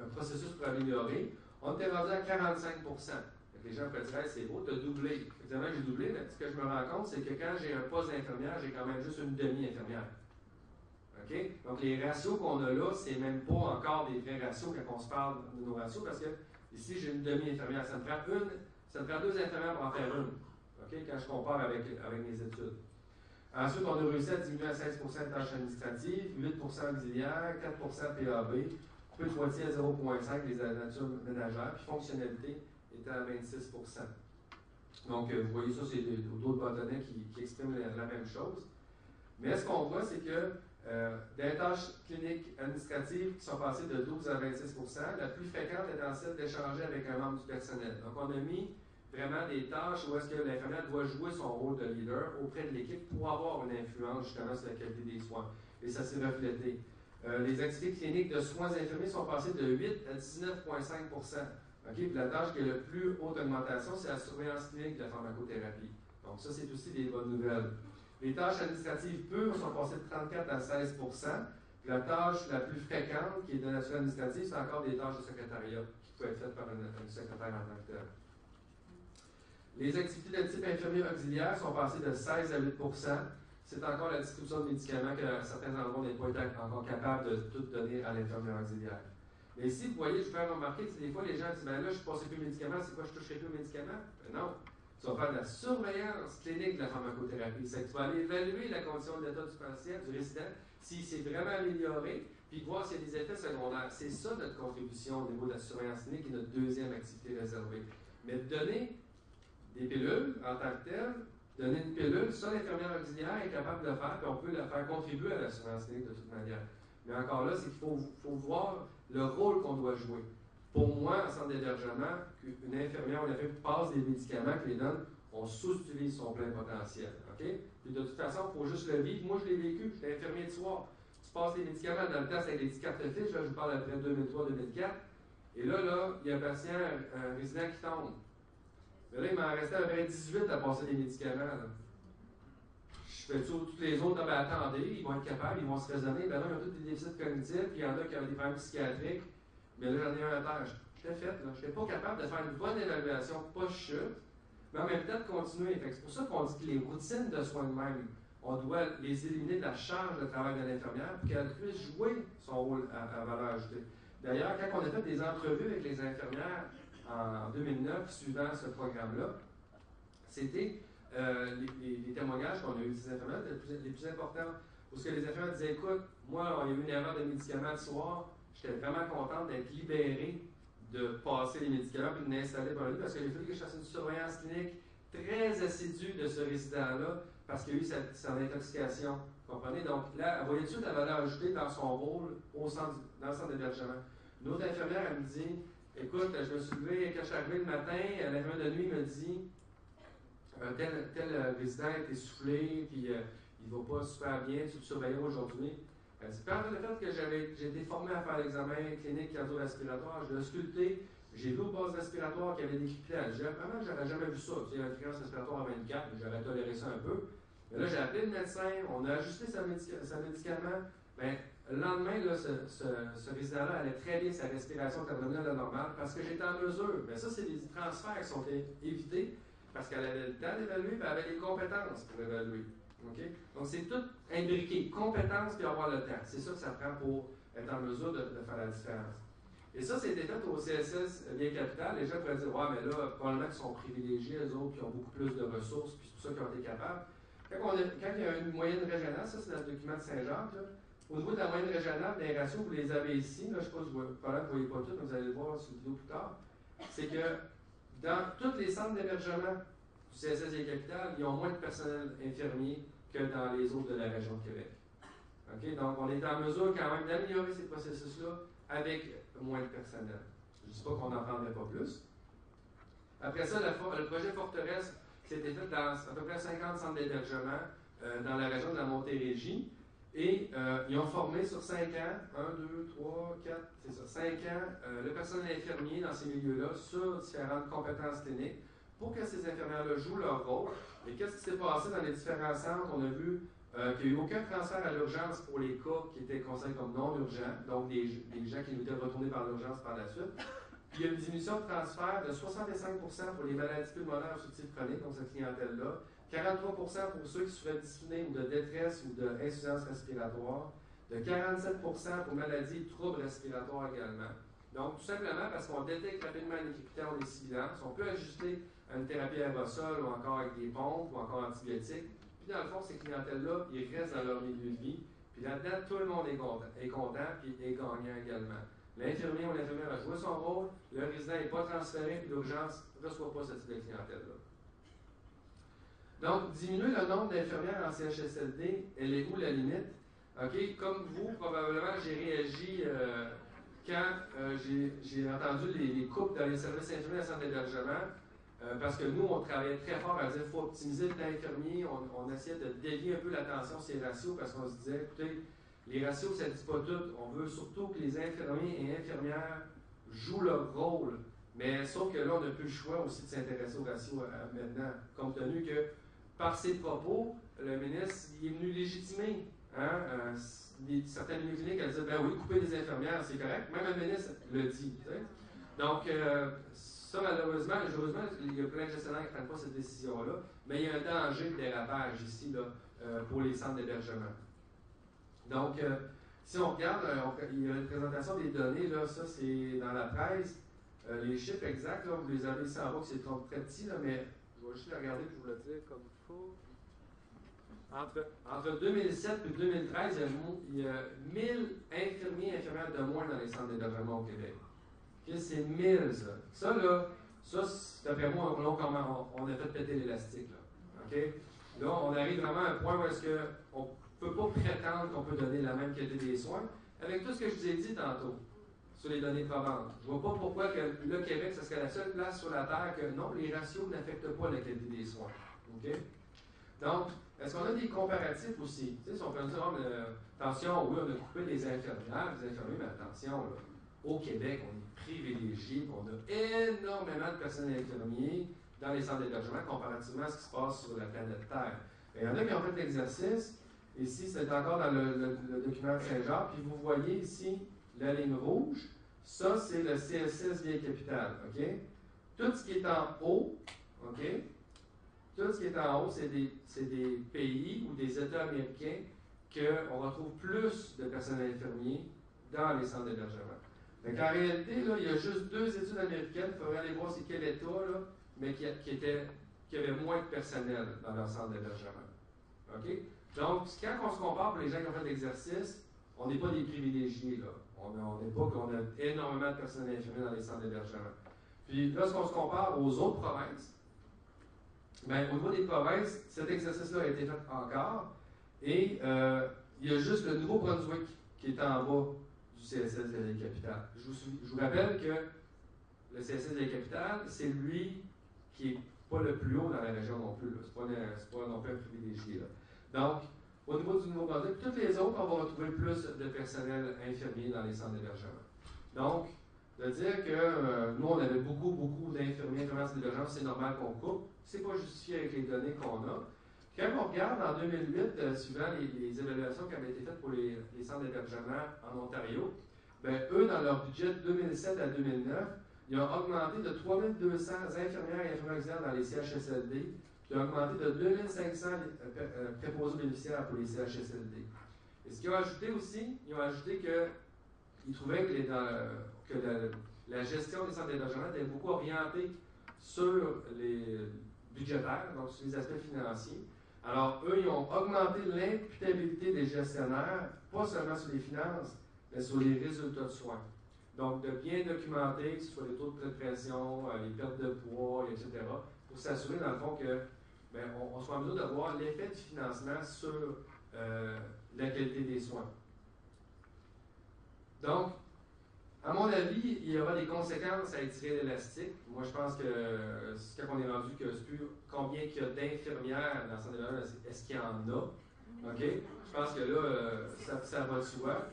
un processus pour améliorer. On était rendu à 45%. Donc les gens pourraient dire, hey, c'est beau, tu as doublé. Évidemment, j'ai doublé, mais ce que je me rends compte, c'est que quand j'ai un poste d'infirmière, j'ai quand même juste une demi-infirmière. Okay? Donc les ratios qu'on a là, c'est même pas encore des vrais ratios quand on se parle de nos ratios, parce que ici, j'ai une demi-infirmière. Ça me prend 2 infirmières pour en faire une, okay? Quand je compare avec mes études. Ensuite, on a réussi à diminuer à 16% de tâches administratives, 8% auxiliaires, 4% PAB, peu de moitié à 0,5% des natures ménagères, puis fonctionnalité était à 26%. Donc, vous voyez ça, c'est d'autres bâtonnets qui expriment la même chose. Mais ce qu'on voit, c'est que des tâches cliniques administratives qui sont passées de 12 à 26%, la plus fréquente étant celle d'échanger avec un membre du personnel. Donc, on a mis vraiment des tâches où est-ce que l'infirmière doit jouer son rôle de leader auprès de l'équipe pour avoir une influence justement sur la qualité des soins. Et ça s'est reflété. Les activités cliniques de soins infirmiers sont passées de 8 à 19,5%. Okay? Puis la tâche qui a la plus haute augmentation, c'est la surveillance clinique de la pharmacothérapie. Donc ça, c'est aussi des bonnes nouvelles. Les tâches administratives pures sont passées de 34 à 16%. Puis la tâche la plus fréquente, qui est de nature administrative, c'est encore des tâches de secrétariat qui peuvent être faites par une secrétaire en tant que telle. Les activités de type infirmier auxiliaire sont passées de 16 à 8%. C'est encore la distribution de médicaments que à certains endroits, on n'est pas encore capable de tout donner à l'infirmière auxiliaire. Mais ici, vous voyez, je vous fais remarquer que des fois, les gens disent, ben là, je ne passe plus de médicaments, c'est quoi, je ne toucherai plus aux médicaments? Ben non. Tu vas faire de la surveillance clinique de la pharmacothérapie. C'est que tu vas aller évaluer la condition de l'état du patient, du résident, s'il s'est vraiment amélioré, puis voir s'il y a des effets secondaires. C'est ça notre contribution au niveau de la surveillance clinique et notre deuxième activité réservée. Mais donner des pilules en tant que telles, donner une pilule, ça, l'infirmière auxiliaire est capable de le faire, puis on peut la faire contribuer à la surveillance clinique de toute manière. Mais encore là, c'est qu'il faut voir le rôle qu'on doit jouer. Pour moi, en centre d'hébergement, une infirmière ou une infirmière passe des médicaments que les donne, on sous-utilise son plein potentiel. Okay? Puis de toute façon, il faut juste le vivre. Moi, je l'ai vécu, j'étais infirmier de soir. Tu passes des médicaments dans le temps avec des petites cartes fiches, là, je vous parle après 2003-2004. Et là, il y a un patient, un résident qui tombe. Mais là, il m'en restait à peu près 18 à passer des médicaments. Là. Je fais tous les autres, ben, attendez, ils vont être capables, ils vont se raisonner. Ben là, ils ont tous des déficits cognitifs, puis il y en a qui ont des problèmes psychiatriques. Mais là, j'en ai un à terre. J'étais fait, là. Je n'étais pas capable de faire une bonne évaluation post-chute, mais en même temps de continuer. C'est pour ça qu'on dit que les routines de soins de même, on doit les éliminer de la charge de travail de l'infirmière pour qu'elle puisse jouer son rôle à valeur ajoutée. D'ailleurs, quand on a fait des entrevues avec les infirmières en 2009, suivant ce programme-là, c'était les témoignages qu'on a eu des infirmières les plus importants. Parce que les infirmières disaient, écoute, moi, il y a eu une erreur de médicaments le soir, j'étais vraiment contente d'être libérée de passer les médicaments et de l'installer par lui parce qu'il a fallu que je fasse une surveillance clinique très assidue de ce résident-là parce qu'il y a eu son intoxication. Vous comprenez? Donc là, elle voyait tout de suite la valeur ajoutée dans son rôle dans le centre d'hébergement. Une autre infirmière, elle me dit, écoute, je me suis levé, quand je suis arrivé le matin, l'infirmière de nuit me dit, tel résident est essoufflé, puis il ne va pas super bien, tu le surveilles aujourd'hui. C'est par le fait que j'ai été formé à faire l'examen clinique cardio-respiratoire, je l'ai ausculté, j'ai vu aux bases respiratoires qu'il y avait des cryptages. Vraiment, je n'avais jamais vu ça. Tu sais, une fréquence respiratoire à 24, j'aurais toléré ça un peu. Mais là, j'ai appelé le médecin, on a ajusté son médicament. Bien, le lendemain, là, ce résident-là allait très bien, sa respiration était revenue à la normale parce que j'étais en mesure. Bien, ça, c'est des transferts qui sont évités parce qu'elle avait le temps d'évaluer, mais elle avait les compétences pour évaluer. Okay? Donc, c'est tout imbriqué, compétences puis avoir le temps. C'est ça que ça prend pour être en mesure de faire la différence. Et ça, c'était fait au CSS Bien Capital. Les gens pourraient dire, ouais, mais là, probablement qu'ils sont privilégiés, eux autres, qui ont beaucoup plus de ressources, puis c'est pour ça qu'ils ont été capables. Quand il y a une moyenne régionale, ça, c'est dans le document de Saint-Jacques, là. Au niveau de la moyenne régionale, les ratios, vous les avez ici. Là, je ne sais pas si vous ne voyez pas tout, mais vous allez le voir sur la vidéo plus tard. C'est que dans tous les centres d'hébergement du CSS Bien Capital, ils ont moins de personnel infirmier que dans les autres de la région de Québec. Okay? Donc, on est en mesure quand même d'améliorer ces processus-là avec moins de personnel. Je ne dis pas qu'on n'en prendrait pas plus. Après ça, le projet Forteresse, c'était fait dans à peu près 50 centres d'hébergement dans la région de la Montérégie. Et ils ont formé sur 5 ans, 1, 2, 3, 4, c'est ça, 5 ans, le personnel infirmier dans ces milieux-là sur différentes compétences cliniques pour que ces infirmières-là jouent leur rôle. Et qu'est-ce qui s'est passé dans les différents centres? On a vu qu'il n'y a eu aucun transfert à l'urgence pour les cas qui étaient considérés comme non urgents, donc des gens qui étaient retournés par l'urgence par la suite. Puis il y a une diminution de transfert de 65% pour les maladies pulmonaires obstructives chroniques, donc cette clientèle-là, 43% pour ceux qui souffraient de dyspnée ou de détresse ou d'insuffisance respiratoire, de 47% pour maladies troubles respiratoires également. Donc, tout simplement parce qu'on détecte rapidement une équipité en décibilance, on peut ajuster à une thérapie aérosol ou encore avec des pompes ou encore antibiotiques. Puis dans le fond, ces clientèles-là, ils restent dans leur milieu de vie. Puis là-dedans, tout le monde est content puis est gagnant également. L'infirmier ou l'infirmière a joué son rôle, le résident n'est pas transféré, puis l'urgence ne reçoit pas ce type de clientèle-là. Donc, diminuer le nombre d'infirmières en CHSLD, elle est où la limite? OK, comme vous, probablement, j'ai réagi quand j'ai entendu les coupes dans les services infirmiers à centre d'hébergement, parce que nous, on travaillait très fort à dire qu'il faut optimiser le temps infirmier, on essayait de dévier un peu l'attention sur ces ratios, parce qu'on se disait, écoutez, les ratios, ça ne dit pas tout, on veut surtout que les infirmiers et infirmières jouent leur rôle, mais sauf que là, on n'a plus le choix aussi de s'intéresser aux ratios maintenant, compte tenu que par ses propos, le ministre il est venu légitimer. Certaines milieux cliniques, elles disent, ben oui, couper des infirmières, c'est correct. Même le ministre le dit. T'sais. Donc, ça, malheureusement, il y a plein de gestionnaires qui ne prennent pas cette décision-là, mais il y a un danger de dérapage ici là, pour les centres d'hébergement. Donc, si on regarde, il y a une présentation des données, là, ça c'est dans la presse. Les chiffres exacts, là, vous les avez ici en bas, c'est très petit, là, mais je vais juste les regarder et vous le dire comme il faut. Entre 2007 et 2013, il y a 1000 infirmiers et infirmières de moins dans les centres d'hébergement au Québec. Okay, c'est 1000, ça. Ça, d'après moi, on a fait péter l'élastique. Là. Okay? Là, on arrive vraiment à un point où est-ce qu'on ne peut pas prétendre qu'on peut donner la même qualité des soins avec tout ce que je vous ai dit tantôt sur les données probantes. Je ne vois pas pourquoi que le Québec, ce serait la seule place sur la Terre que non, les ratios n'affectent pas la qualité des soins. Okay? Donc, est-ce qu'on a des comparatifs aussi? Tu sais, si on peut dire, attention, oui, on a coupé les infirmières, mais attention, là, au Québec, on est privilégié, on a énormément de personnel infirmier dans les centres d'hébergement comparativement à ce qui se passe sur la planète Terre. Il y en a qui ont fait l'exercice. Ici, c'est encore dans le document de Saint-Jacques, puis vous voyez ici la ligne rouge. Ça, c'est le CSS Bien Capital. Okay? Tout ce qui est en haut, okay? Tout ce qui est en haut, c'est des pays ou des États américains qu'on retrouve plus de personnel infirmier dans les centres d'hébergement. Donc en réalité, là, il y a juste 2 études américaines, il faudrait aller voir c'est quel État, là, mais qui avait moins de personnel dans leur centre d'hébergement. Okay? Donc, quand on se compare pour les gens qui ont fait l'exercice, on n'est pas des privilégiés, là. On n'est pas qu'on a énormément de personnel infirmier dans les centres d'hébergement. Puis, lorsqu'on se compare aux autres provinces, bien, au niveau des provinces, cet exercice-là a été fait encore, et il y a juste le Nouveau-Brunswick qui est en bas du CSS de la capitale. Je vous rappelle que le CSS de la capitale, c'est lui qui n'est pas le plus haut dans la région non plus. Ce n'est pas non plus un privilégié. Là. Donc, au niveau du Nouveau-Brunswick, toutes les autres, on va retrouver plus de personnel infirmier dans les centres d'hébergement. Donc, de dire que nous, on avait beaucoup d'infirmiers en centre d'hébergement, c'est normal qu'on coupe. Ce n'est pas justifié avec les données qu'on a. Quand on regarde en 2008, suivant les évaluations qui avaient été faites pour les centres d'hébergement en Ontario, bien, eux, dans leur budget de 2007 à 2009, il a augmenté de 3200 infirmières et infirmières auxiliaires dans les CHSLD, puis il a augmenté de 2500 préposés bénéficiaires pour les CHSLD. Et ce qu'ils ont ajouté aussi, ils ont ajouté qu'ils trouvaient que la gestion des centres d'hébergement était beaucoup orientée sur les budgétaires, donc sur les aspects financiers. Alors, eux, ils ont augmenté l'imputabilité des gestionnaires, pas seulement sur les finances, mais sur les résultats de soins. Donc, de bien documenter, que ce soit les taux de pression, les pertes de poids, etc., pour s'assurer, dans le fond, que on soit en mesure de voir l'effet du financement sur la qualité des soins. Donc, à mon avis, il y aura des conséquences à étirer l'élastique. Moi, je pense que quand on est rendu que c'est plus combien il y a d'infirmières dans le centre d'hébergement, est-ce qu'il y en a? OK? Je pense que là, ça va de soi.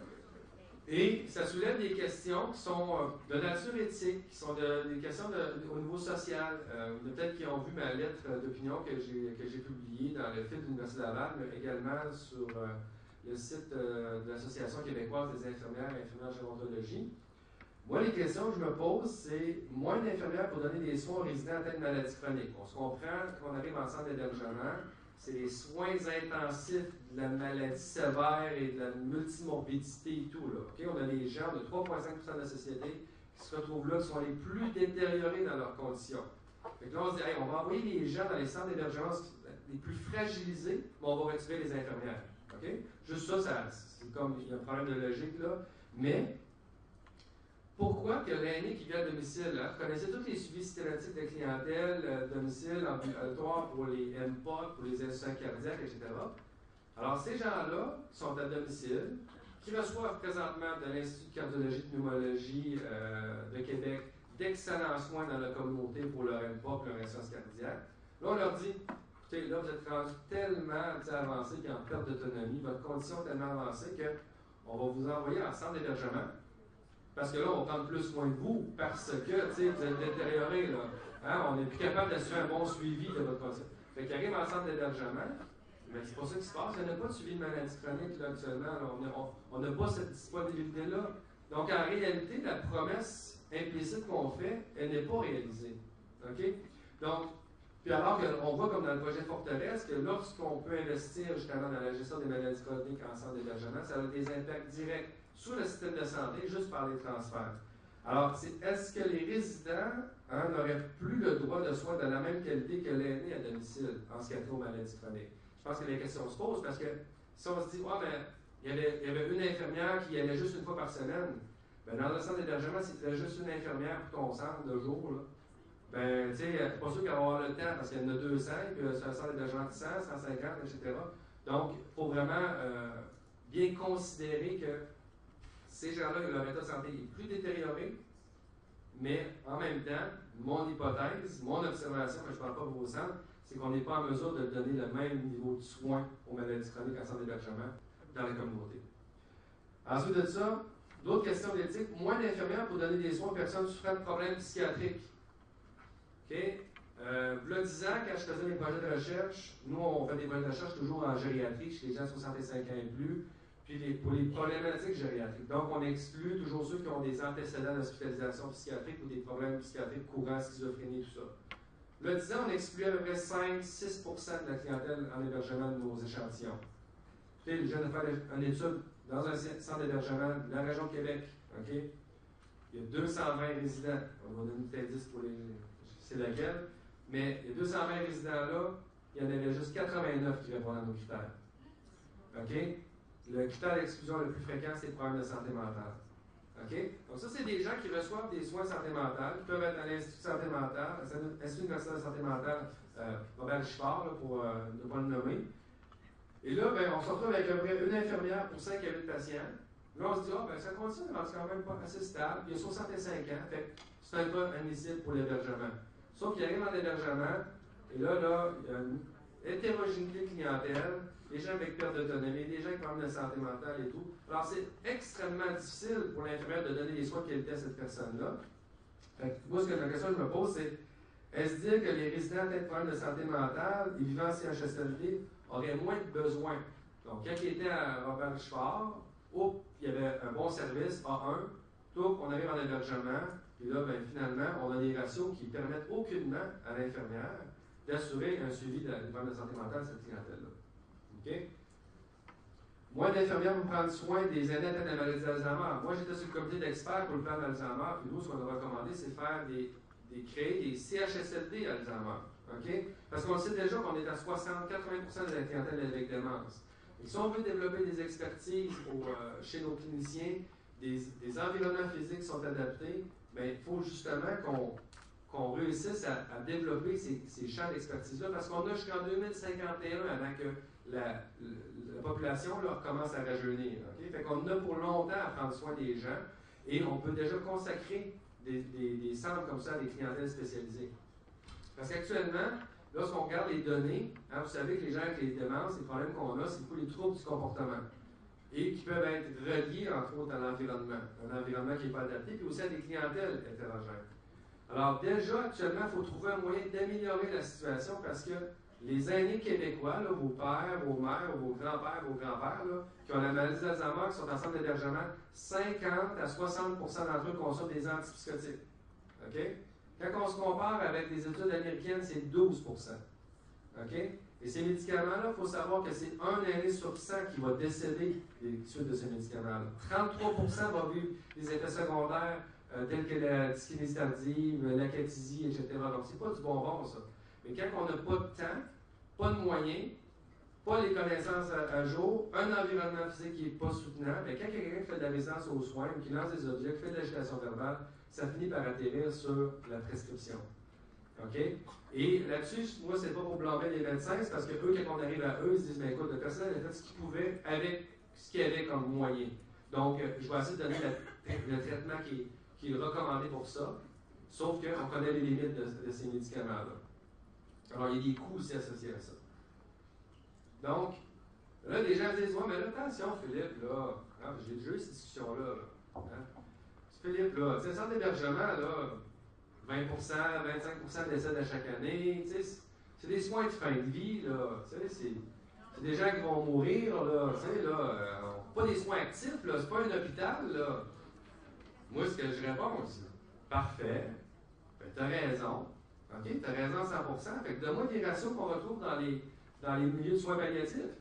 Et ça soulève des questions qui sont de nature éthique, qui sont des questions au niveau social. Il y en a peut-être qui ont vu ma lettre d'opinion que j'ai publiée dans le fil de l'Université Laval, mais également sur le site de l'Association québécoise des infirmières et infirmières en gérontologie. Moi, les questions que je me pose, c'est moins d'infirmières pour donner des soins aux résidents atteints de maladies chroniques. On se comprend qu'on arrive en centre d'hébergement, c'est les soins intensifs de la maladie sévère et de la multimorbidité et tout. Là. Okay? On a des gens de 3,5% de la société qui se retrouvent là, qui sont les plus détériorés dans leurs conditions. Fait que là, on se dit, hey, on va envoyer les gens dans les centres d'hébergement les plus fragilisés, mais on va retirer les infirmières. Okay? Juste ça, c'est comme, il y a un problème de logique là, mais pourquoi que l'aîné qui vient à domicile, vous connaissez tous les suivis systématiques de clientèle, domicile, ambulatoire pour les MPOC, pour les insuffisants cardiaques, etc. Alors, ces gens-là qui sont à domicile, qui reçoivent présentement de l'Institut de cardiologie et pneumologie de Québec d'excellents soins dans la communauté pour leur MPOC, leur insuffisance cardiaque, là, on leur dit, écoutez, là, vous êtes rendu tellement avancé et en perte d'autonomie, votre condition est tellement avancée qu'on va vous envoyer en centre d'hébergement. Parce que là, on va prendre plus soin de vous parce que, tu sais, vous êtes détérioré, là. Hein? On n'est plus capable d'assurer un bon suivi de votre condition. Fait qu'il arrive en centre d'hébergement, mais c'est pas ça qui se passe. Il n'y a pas de suivi de maladie chronique, là, actuellement. On n'a pas cette disponibilité-là. Donc, en réalité, la promesse implicite qu'on fait, elle n'est pas réalisée. OK? Donc, puis alors qu'on voit comme dans le projet Forteresse que lorsqu'on peut investir justement dans la gestion des maladies chroniques en centre d'hébergement, ça a des impacts directs sur le système de santé, juste par les transferts. Alors, est-ce que les résidents n'auraient plus le droit de soins de la même qualité que l'aîné à domicile en ce qui a trait aux maladies chroniques? Je pense que les questions se posent parce que si on se dit, il y avait une infirmière qui allait juste une fois par semaine, ben, dans le centre d'hébergement, si tu as juste une infirmière pour ton centre de jour, là, ben, tu sais, c'est pas sûr qu'elle va avoir le temps parce qu'il y en a 200, puis sur un centre d'hébergement de 100, 150, etc. Donc, il faut vraiment bien considérer que ces gens-là, leur état de santé est plus détérioré, mais en même temps, mon hypothèse, mon observation, que je ne parle pas pour vos centres, c'est qu'on n'est pas en mesure de donner le même niveau de soins aux maladies chroniques en centre d'hébergement dans la communauté. Ensuite de ça, d'autres questions d'éthique, moins d'infirmières pour donner des soins aux personnes souffrant de problèmes psychiatriques. OK? Là, 10 ans, quand je faisais mes projets de recherche, nous, on fait des projets de recherche toujours en gériatrie, chez les gens de 65 ans et plus, puis pour les problématiques gériatriques. Donc, on exclut toujours ceux qui ont des antécédents d'hospitalisation psychiatrique ou des problèmes psychiatriques courants, schizophrénie, tout ça. Là, 10 ans, on exclut à peu près 5-6% de la clientèle en hébergement de nos échantillons. Écoutez, je viens de faire une étude dans un centre d'hébergement de la région de Québec. Okay? Il y a 220 résidents. On va donner peut-être 10 pour les... c'est laquelle. Mais il y a 220 résidents-là, il y en avait juste 89 qui répondent à nos critères. OK? Le critère d'exclusion le plus fréquent, c'est le problème de santé mentale. OK? Donc, ça, c'est des gens qui reçoivent des soins de santé mentale, qui peuvent être à l'Institut de santé mentale, l'Institut universitaire de santé mentale, Robert Richard, là, pour ne pas le nommer. Et là, ben, on se retrouve avec à peu près une infirmière pour 5 à 8 patients. Là, on se dit, sa condition est quand même pas assez stable, il a 65 ans, fait c'est un cas admissible pour l'hébergement. Sauf qu'il arrive en hébergement, et là, il y a une hétérogénéité de clientèle, des gens avec perte d'autonomie, des gens qui ont de santé mentale et tout. Alors, c'est extrêmement difficile pour l'infirmière de donner les soins de qualité à cette personne-là. Moi, la question que je me pose, c'est est-ce dire que les résidents atteints de problèmes de santé mentale et vivant en CHSLD auraient moins de besoins? Donc, quand il était à Robert Richard, il y avait un bon service, A1, tout, on arrive en hébergement, Puis là, ben, finalement, on a des ratios qui permettent aucunement à l'infirmière d'assurer un suivi des problèmes de santé mentale de cette clientèle-là. OK? Moins d'infirmières pour prendre soin des aînés atteints de la maladie d'Alzheimer. Moi, j'étais sur le comité d'experts pour le plan d'Alzheimer, puis nous, ce qu'on a recommandé, c'est faire créer des CHSLD Alzheimer. OK? Parce qu'on sait déjà qu'on est à 60-80% de la clientèle avec démence. Et si on veut développer des expertises chez nos cliniciens, des environnements physiques qui sont adaptés, bien, il faut justement qu'on réussisse à développer ces champs d'expertise-là, parce qu'on a jusqu'en 2051 avant que la population là, commence à rajeunir. Okay? Fait qu'on a pour longtemps à prendre soin des gens et on peut déjà consacrer des centres comme ça à des clientèles spécialisées. Parce qu'actuellement, lorsqu'on regarde les données, hein, vous savez que les gens avec les démences, les problèmes qu'on a, c'est beaucoup les troubles du comportement et qui peuvent être reliés, entre autres, à l'environnement. Un environnement qui n'est pas adapté, puis aussi à des clientèles hétérogènes. Alors déjà, actuellement, il faut trouver un moyen d'améliorer la situation parce que les aînés québécois, là, vos pères, vos mères, vos grands-pères, là, qui ont la maladie d'Alzheimer, qui sont en centre d'hébergement, 50 à 60 d'entre eux consomment des antipsychotiques. OK? Quand on se compare avec des études américaines, c'est 12 OK? Et ces médicaments-là, il faut savoir que c'est un aîné sur 100 qui va décéder des suites de ces médicaments-là. 33 vont vivre des effets secondaires tels que la dyskinésie tardive, l'acathysie, etc. Donc, c'est pas du bonbon, ça. Mais quand on n'a pas de temps, pas de moyens, pas les connaissances à jour, un environnement physique qui n'est pas soutenant, bien, quand il y a quelqu'un qui fait de la résistance aux soins, qui lance des objets, qui fait de l'agitation verbale, ça finit par atterrir sur la prescription. OK? Et là-dessus, moi, c'est pas pour blâmer les médecins, c'est parce que eux, quand on arrive à eux, ils se disent, bien, écoute, le personnel a fait ce qu'il pouvait avec ce qu'il y avait comme moyen. Donc, je vais essayer de donner le traitement qui est recommandé pour ça, sauf qu'on connaît les limites de ces médicaments-là. Alors, il y a des coûts aussi associés à ça. Donc, là, les gens disent, ouais, mais là, attention, Philippe, là, hein, j'ai déjà eu cette discussion-là. Hein? Philippe, là, tu sais, centre d'hébergement, là, 20 25 décèdent à chaque année, tu sais, c'est des soins de fin de vie, là, tu sais, c'est des gens qui vont mourir, là, tu sais, là, pas des soins actifs, là, c'est pas un hôpital, là. Moi, ce que je réponds, c'est, parfait, ben, t'as raison. OK? Tu as raison à 100%. Fait que donne-moi des ratios qu'on retrouve dans les milieux de soins palliatifs.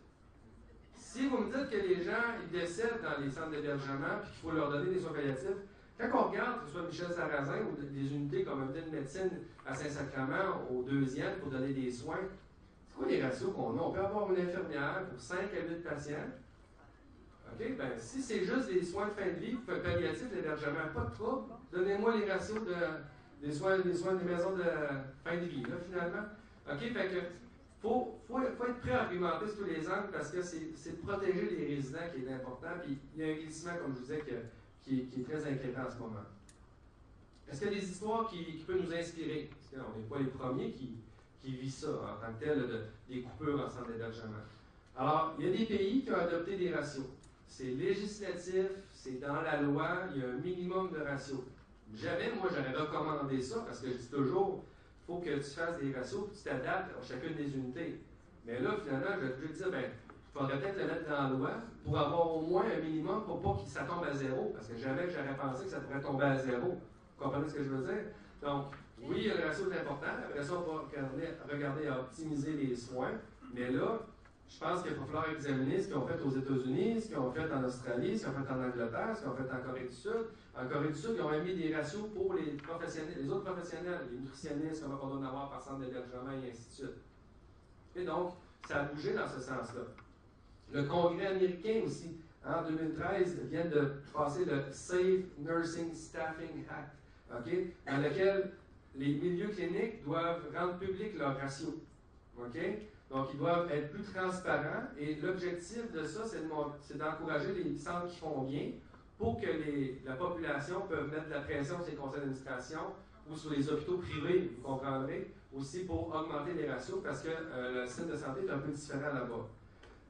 Si vous me dites que les gens ils décèdent dans les centres d'hébergement et qu'il faut leur donner des soins palliatifs, quand on regarde, que ce soit Michel Sarrazin ou des unités comme unité de médecine à Saint-Sacrement au 2e pour donner des soins, c'est quoi les ratios qu'on a? On peut avoir une infirmière pour 5 à 8 patients. OK? Ben, si c'est juste des soins de fin de vie, palliatifs, l'hébergement, pas de trouble, donnez-moi les ratios des soins des maisons de fin de vie, là, finalement. OK? Fait que faut être prêt à argumenter sur tous les angles parce que c'est de protéger les résidents qui est important. Puis il y a un glissement, comme je vous disais, qui est très inquiétant en ce moment. Est-ce qu'il y a des histoires qui peuvent nous inspirer? Parce qu'on n'est pas les premiers qui vivent ça en tant que tel, des coupures en centre d'hébergement. Alors, il y a des pays qui ont adopté des ratios. C'est législatif, c'est dans la loi, il y a un minimum de ratios. Jamais, moi, j'aurais recommandé ça parce que je dis toujours, il faut que tu fasses des ratios et tu t'adaptes à chacune des unités. Mais là, finalement, je vais te dire, bien, il faudrait peut-être le mettre dans la loi pour avoir au moins un minimum pour pas que ça tombe à zéro. Parce que jamais j'aurais pensé que ça pourrait tomber à zéro. Vous comprenez ce que je veux dire? Donc, oui, le ratio est important. Après ça, on va regarder à optimiser les soins. Mais là, je pense qu'il va falloir examiner ce qu'ils ont fait aux États-Unis, ce qu'ils ont fait en Australie, ce qu'ils ont fait en Angleterre, ce qu'ils ont fait en Corée du Sud. En Corée du Sud, ils ont même mis des ratios pour les professionnels, les autres professionnels, les nutritionnistes, comment on doit en avoir par centre d'hébergement et ainsi de suite. Et donc, ça a bougé dans ce sens-là. Le Congrès américain aussi, en 2013, vient de passer le Safe Nursing Staffing Act, okay, dans lequel les milieux cliniques doivent rendre public leurs ratios. Okay? Donc, ils doivent être plus transparents et l'objectif de ça, c'est d'encourager les centres qui font bien pour que la population peut mettre de la pression sur les conseils d'administration ou sur les hôpitaux privés, vous comprendrez, aussi pour augmenter les ratios parce que le système de santé est un peu différent là-bas.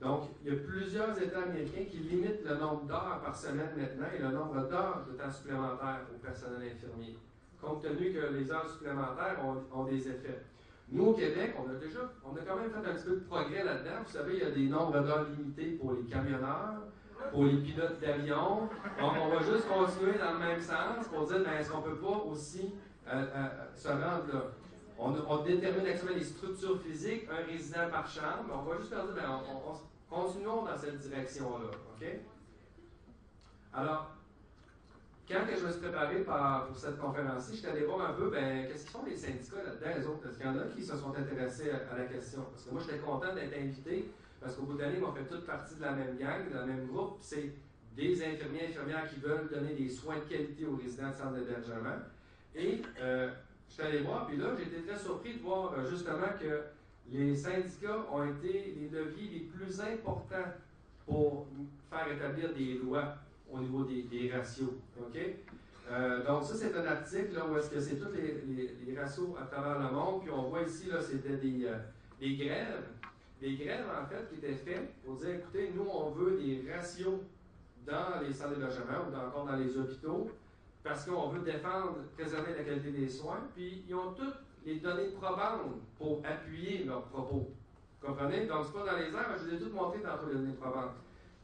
Donc, il y a plusieurs États américains qui limitent le nombre d'heures par semaine maintenant et le nombre d'heures de temps supplémentaire au personnel infirmier, compte tenu que les heures supplémentaires ont des effets. Nous, au Québec, on a quand même fait un petit peu de progrès là-dedans. Vous savez, il y a des nombres d'heures limités pour les camionneurs, pour les pilotes d'avion. Donc, on va juste continuer dans le même sens pour dire, ben, est-ce qu'on ne peut pas aussi se rendre là? On détermine actuellement les structures physiques, un résident par chambre. On va juste leur dire, ben, continuons dans cette direction-là. OK? Alors, quand que je me suis préparé pour cette conférence-ci, je suis allé voir un peu, ben, qu'est-ce qu'ils font les syndicats là-dedans, les autres? Est-ce qu'il y en a qui se sont intéressés à la question? Parce que moi, j'étais content d'être invité, parce qu'au bout de l'année, on fait toute partie de la même gang, de la même groupe. C'est des infirmières qui veulent donner des soins de qualité aux résidents de centre d'hébergement. Et je suis allé voir, puis là, j'ai été très surpris de voir justement que les syndicats ont été les leviers les plus importants pour faire établir des lois au niveau des ratios. Okay? Donc ça, c'est un article là, où est-ce que c'est tous les ratios à travers le monde. Puis on voit ici, là, c'était des grèves. Des grèves, en fait, qui étaient faites pour dire, écoutez, nous, on veut des ratios dans les centres d'hébergement ou encore dans les hôpitaux parce qu'on veut défendre, préserver la qualité des soins. Puis ils ont toutes les données probantes pour appuyer leurs propos. Vous comprenez? Donc, c'est pas dans les airs, je vous ai toutes montré tantôt les données probantes.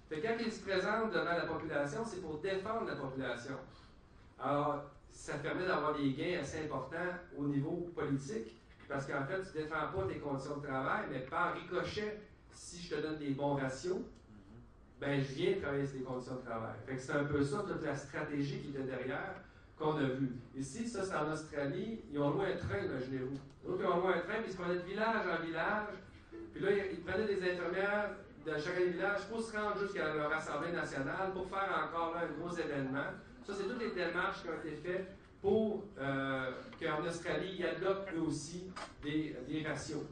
Fait que quand ils se présentent devant la population, c'est pour défendre la population. Alors, ça permet d'avoir des gains assez importants au niveau politique, parce qu'en fait, tu ne défends pas tes conditions de travail, mais par ricochet, si je te donne des bons ratios, ben je viens travailler sur les conditions de travail. Fait que c'est un peu ça, toute la stratégie qui était derrière, qu'on a vue. Ici, ça c'est en Australie, ils ont loué un train, imaginez-vous. Donc, ils ont loué un train, puis ils se prenaient de village en village, puis là, ils prenaient des infirmières de chacun des villages pour se rendre jusqu'à leur Assemblée nationale, pour faire encore là un gros événement. Ça, c'est toutes les démarches qui ont été faites pour qu'en Australie, ils adoptent eux aussi des ratios.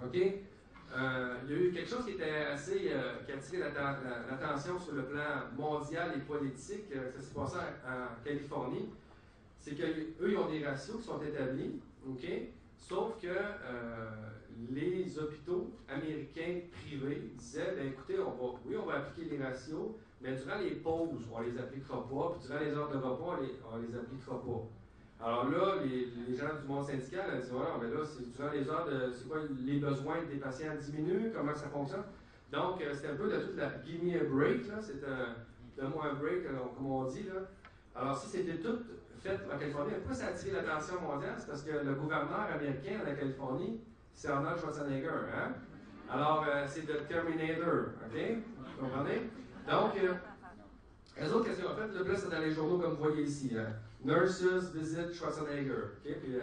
OK? Il y a eu quelque chose qui était assez, qui a attiré l'attention sur le plan mondial et politique, ça s'est passé en Californie. C'est qu'eux, ils ont des ratios qui sont établis, OK? Sauf que les hôpitaux américains privés disaient, ben écoutez, on va appliquer les ratios, mais durant les pauses, on les appliquera pas, puis durant les heures de repas, on les appliquera pas. Alors là, les gens du monde syndical ont dit, voilà, mais là, durant les heures c'est quoi, les besoins des patients diminuent, comment ça fonctionne? Donc, c'était un peu de toute la « give me a break », là, c'est donne-moi un break, comme on dit, là. Alors, si c'était tout fait en Californie, pourquoi ça a attiré l'attention mondiale? C'est parce que le gouverneur américain de la Californie, c'est Arnold Schwarzenegger, hein? Alors, c'est The Terminator, OK? Vous comprenez? Donc, les autres questions, en fait, là, c'est dans les journaux comme vous voyez ici, hein? Nurses visit Schwarzenegger, OK? Puis,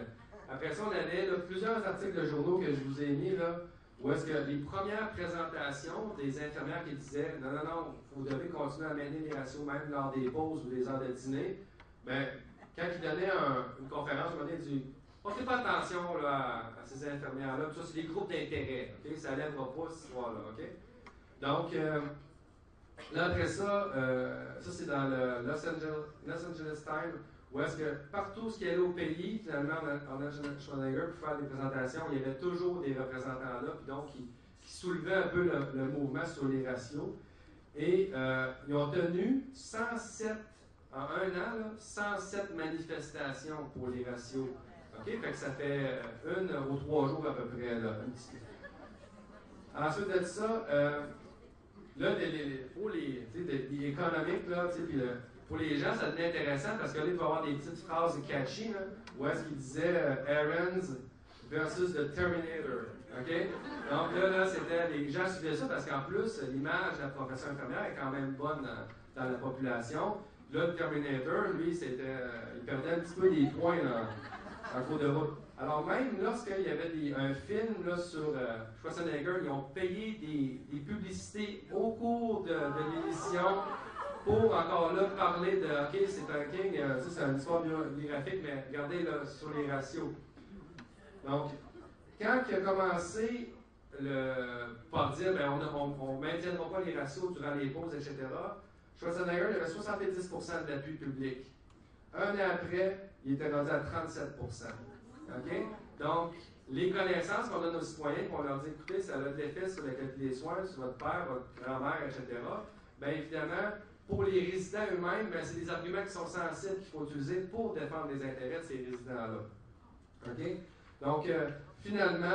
après ça, on avait là, plusieurs articles de journaux que je vous ai mis, là, où est-ce que les premières présentations des infirmières qui disaient « Non, vous devez continuer à maintenir les ratios même lors des pauses ou des heures de dîner », bien, quand ils donnaient une conférence, ils disaient « Portez pas attention là, à ces infirmières-là, ça c'est des groupes d'intérêt, OK? Ça n'élèvera pas cette histoire-là, OK? » Donc, là après ça, ça c'est dans le Los Angeles Times, où est-ce que partout ce qui allait au pays, finalement, Arnold Schwarzenegger, pour faire des présentations, il y avait toujours des représentants là, puis donc qui soulevaient un peu le mouvement sur les ratios. Et ils ont tenu 107, en un an, là, 107 manifestations pour les ratios. OK? Fait que ça fait 1 ou 3 jours à peu près. Là. Ensuite de ça, là, pour les économiques, là, puis pour les gens, ça devenait intéressant parce que là, il va y avoir des petites phrases catchy, là, où est-ce qu'il disait Aaron's versus the Terminator. OK? Donc là c'était, les gens suivaient ça parce qu'en plus, l'image de la profession infirmière est quand même bonne dans la population. Là, le Terminator, lui, il perdait un petit peu des points en cours de route. Alors même lorsqu'il y avait un film là, sur Schwarzenegger, ils ont payé des publicités au cours de l'émission pour encore là parler de OK, c'est un king, ça c'est une histoire biographique, mais regardez là, sur les ratios. Donc, quand il a commencé par dire ben, on ne maintiendra pas les ratios durant les pauses, etc., Schwarzenegger il avait 70% d'appui public. Un an après, il était rendu à 37%. OK? Donc, les connaissances qu'on donne aux citoyens, qu'on leur dit écoutez, ça a de l'effet sur la qualité des soins, sur votre père, votre grand-mère, etc., bien évidemment, pour les résidents eux-mêmes, ben, c'est des arguments qui sont sensibles qu'il faut utiliser pour défendre les intérêts de ces résidents-là. OK? Donc, finalement,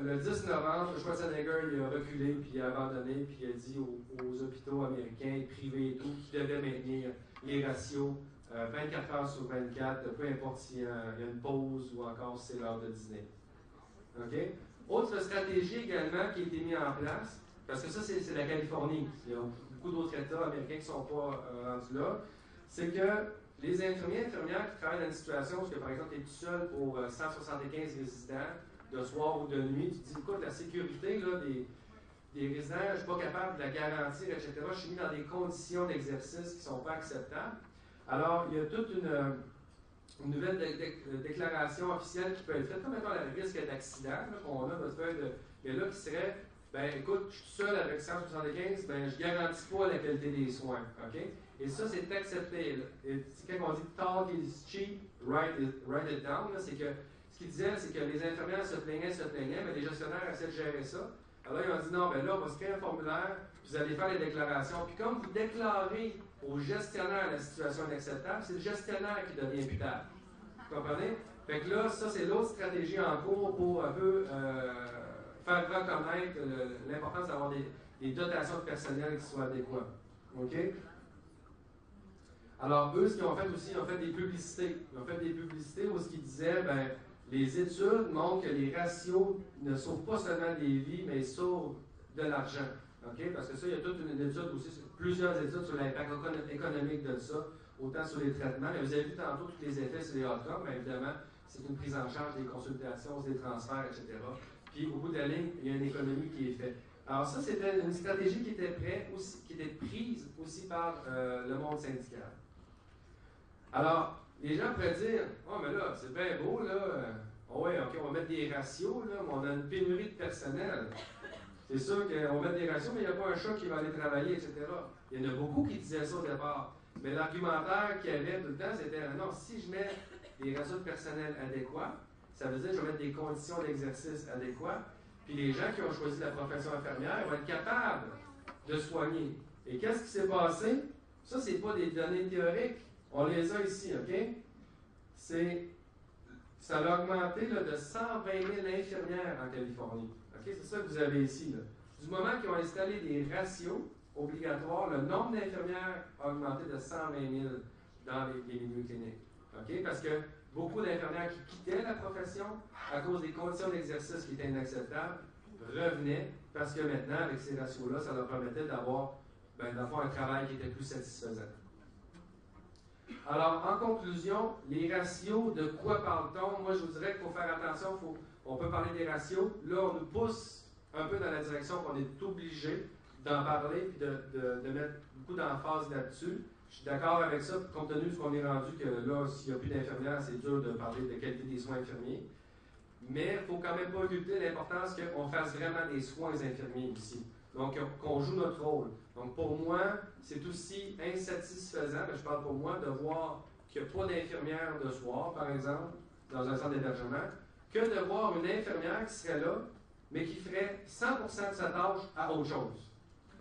le 10 novembre, Schwarzenegger il a reculé, puis il a abandonné, puis il a dit aux hôpitaux américains, privés et tout, qu'ils devaient maintenir les ratios 24 heures sur 24, peu importe s'il y a une pause ou encore si c'est l'heure de dîner. OK? Autre stratégie également qui a été mise en place, parce que ça, c'est la Californie. Il y a beaucoup d'autres États américains qui ne sont pas rendus là. C'est que les infirmiers et infirmières qui travaillent dans une situation où, par exemple, tu es tout seul pour 175 résidents, de soir ou de nuit, tu te dis, écoute, la sécurité là, des résidents, je ne suis pas capable de la garantir, etc. Je suis mis dans des conditions d'exercice qui ne sont pas acceptables. Alors, il y a toute une nouvelle déclaration officielle qui peut être faite, comme mettons le risque d'accident, qu'on a notre feuille mais là, qui serait, ben écoute, je suis seul avec 175, ben je ne garantis pas la qualité des soins. OK? Et ça, c'est accepté. Et quand on dit talk is cheap, write it down, c'est que ce qu'il disait, c'est que les infirmières se plaignaient, mais les gestionnaires essaient de gérer ça. Alors là, ils ont dit non, ben là, on va se créer un formulaire, puis vous allez faire les déclarations. Puis comme vous déclarez au gestionnaire la situation inacceptable, c'est le gestionnaire qui devient imputable. Vous comprenez? Fait que là, ça, c'est l'autre stratégie en cours pour un peu faire reconnaître l'importance d'avoir des dotations de personnel qui soient adéquates. OK? Alors, eux, ce qu'ils ont fait aussi, ils ont fait des publicités. Ils ont fait des publicités où ce qu'ils disaient, ben, les études montrent que les ratios ne sauvent pas seulement des vies, mais ils sauvent de l'argent. Okay? Parce que ça, il y a toute une étude aussi, plusieurs études sur l'impact économique de ça, autant sur les traitements. Mais vous avez vu tantôt tous les effets sur les outcomes, mais évidemment, c'est une prise en charge des consultations, des transferts, etc. Puis, au bout de la ligne, il y a une économie qui est faite. Alors ça, c'était une stratégie qui était prise aussi par le monde syndical. Alors, les gens pourraient dire, « Oh, mais là, c'est bien beau, là. Oh, ouais, OK, on va mettre des ratios, là, mais on a une pénurie de personnel. C'est sûr qu'on va mettre des ratios, mais il n'y a pas un chat qui va aller travailler, etc. » Il y en a beaucoup qui disaient ça au départ. Mais l'argumentaire qu'il y avait tout le temps, c'était, « Non, si je mets des ratios de personnel adéquats, ça veut dire que je vais mettre des conditions d'exercice adéquates, puis les gens qui ont choisi la profession infirmière vont être capables de soigner. » Et qu'est-ce qui s'est passé? Ça, ce n'est pas des données théoriques. On les a ici, OK? Ça a augmenté là, de 120 000 infirmières en Californie. OK? C'est ça que vous avez ici. Là. Du moment qu'ils ont installé des ratios obligatoires, le nombre d'infirmières a augmenté de 120 000 dans les milieux cliniques. OK? Parce que beaucoup d'infirmières qui quittaient la profession à cause des conditions d'exercice qui étaient inacceptables revenaient parce que maintenant, avec ces ratios-là, ça leur permettait d'avoir un travail qui était plus satisfaisant. Alors, en conclusion, les ratios, de quoi parle-t-on? Moi, je vous dirais qu'il faut faire attention, on peut parler des ratios. Là, on nous pousse un peu dans la direction qu'on est obligé d'en parler et de mettre beaucoup d'emphase là-dessus. Je suis d'accord avec ça, compte tenu de ce qu'on est rendu, que là, s'il n'y a plus d'infirmières, c'est dur de parler de qualité des soins infirmiers. Mais il ne faut quand même pas occulter l'importance qu'on fasse vraiment des soins infirmiers ici. Donc, qu'on joue notre rôle. Donc, pour moi, c'est aussi insatisfaisant, mais je parle pour moi, de voir qu'il n'y a pas d'infirmière de soir, par exemple, dans un centre d'hébergement, que de voir une infirmière qui serait là, mais qui ferait 100% de sa tâche à autre chose.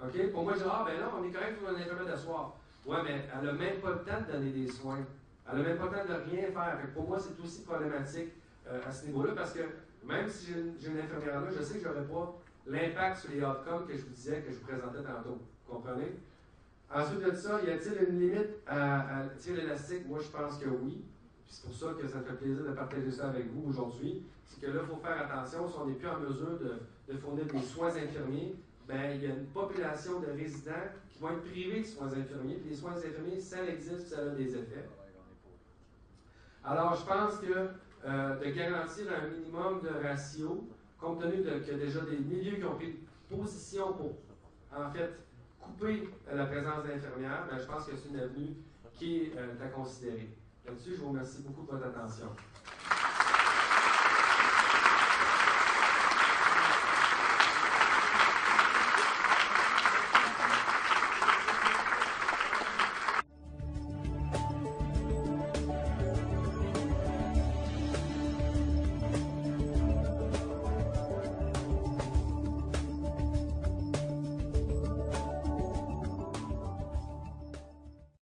OK? Pour moi, je dis, ben là, on est quand même pour une infirmière de soir. Ouais, mais elle n'a même pas le temps de donner des soins. Elle n'a même pas le temps de rien faire. Fait que pour moi, c'est aussi problématique à ce niveau-là, parce que même si j'ai une infirmière là, je sais que je n'aurai pas l'impact sur les outcomes que je vous disais, que je vous présentais tantôt. Vous comprenez? Ensuite de ça, y a-t-il une limite à tirer l'élastique? Moi, je pense que oui. Puis c'est pour ça que ça me fait plaisir de partager ça avec vous aujourd'hui. C'est que là, il faut faire attention. Si on n'est plus en mesure de fournir des soins infirmiers, bien, il y a une population de résidents qui vont être privés de soins infirmiers. Puis les soins infirmiers, ça existe, ça a des effets. Alors, je pense que de garantir un minimum de ratio, compte tenu qu'il y a déjà des milieux qui ont pris position pour, en fait, couper la présence d'infirmières, je pense que c'est une avenue qui est à considérer. Là-dessus, je vous remercie beaucoup de votre attention.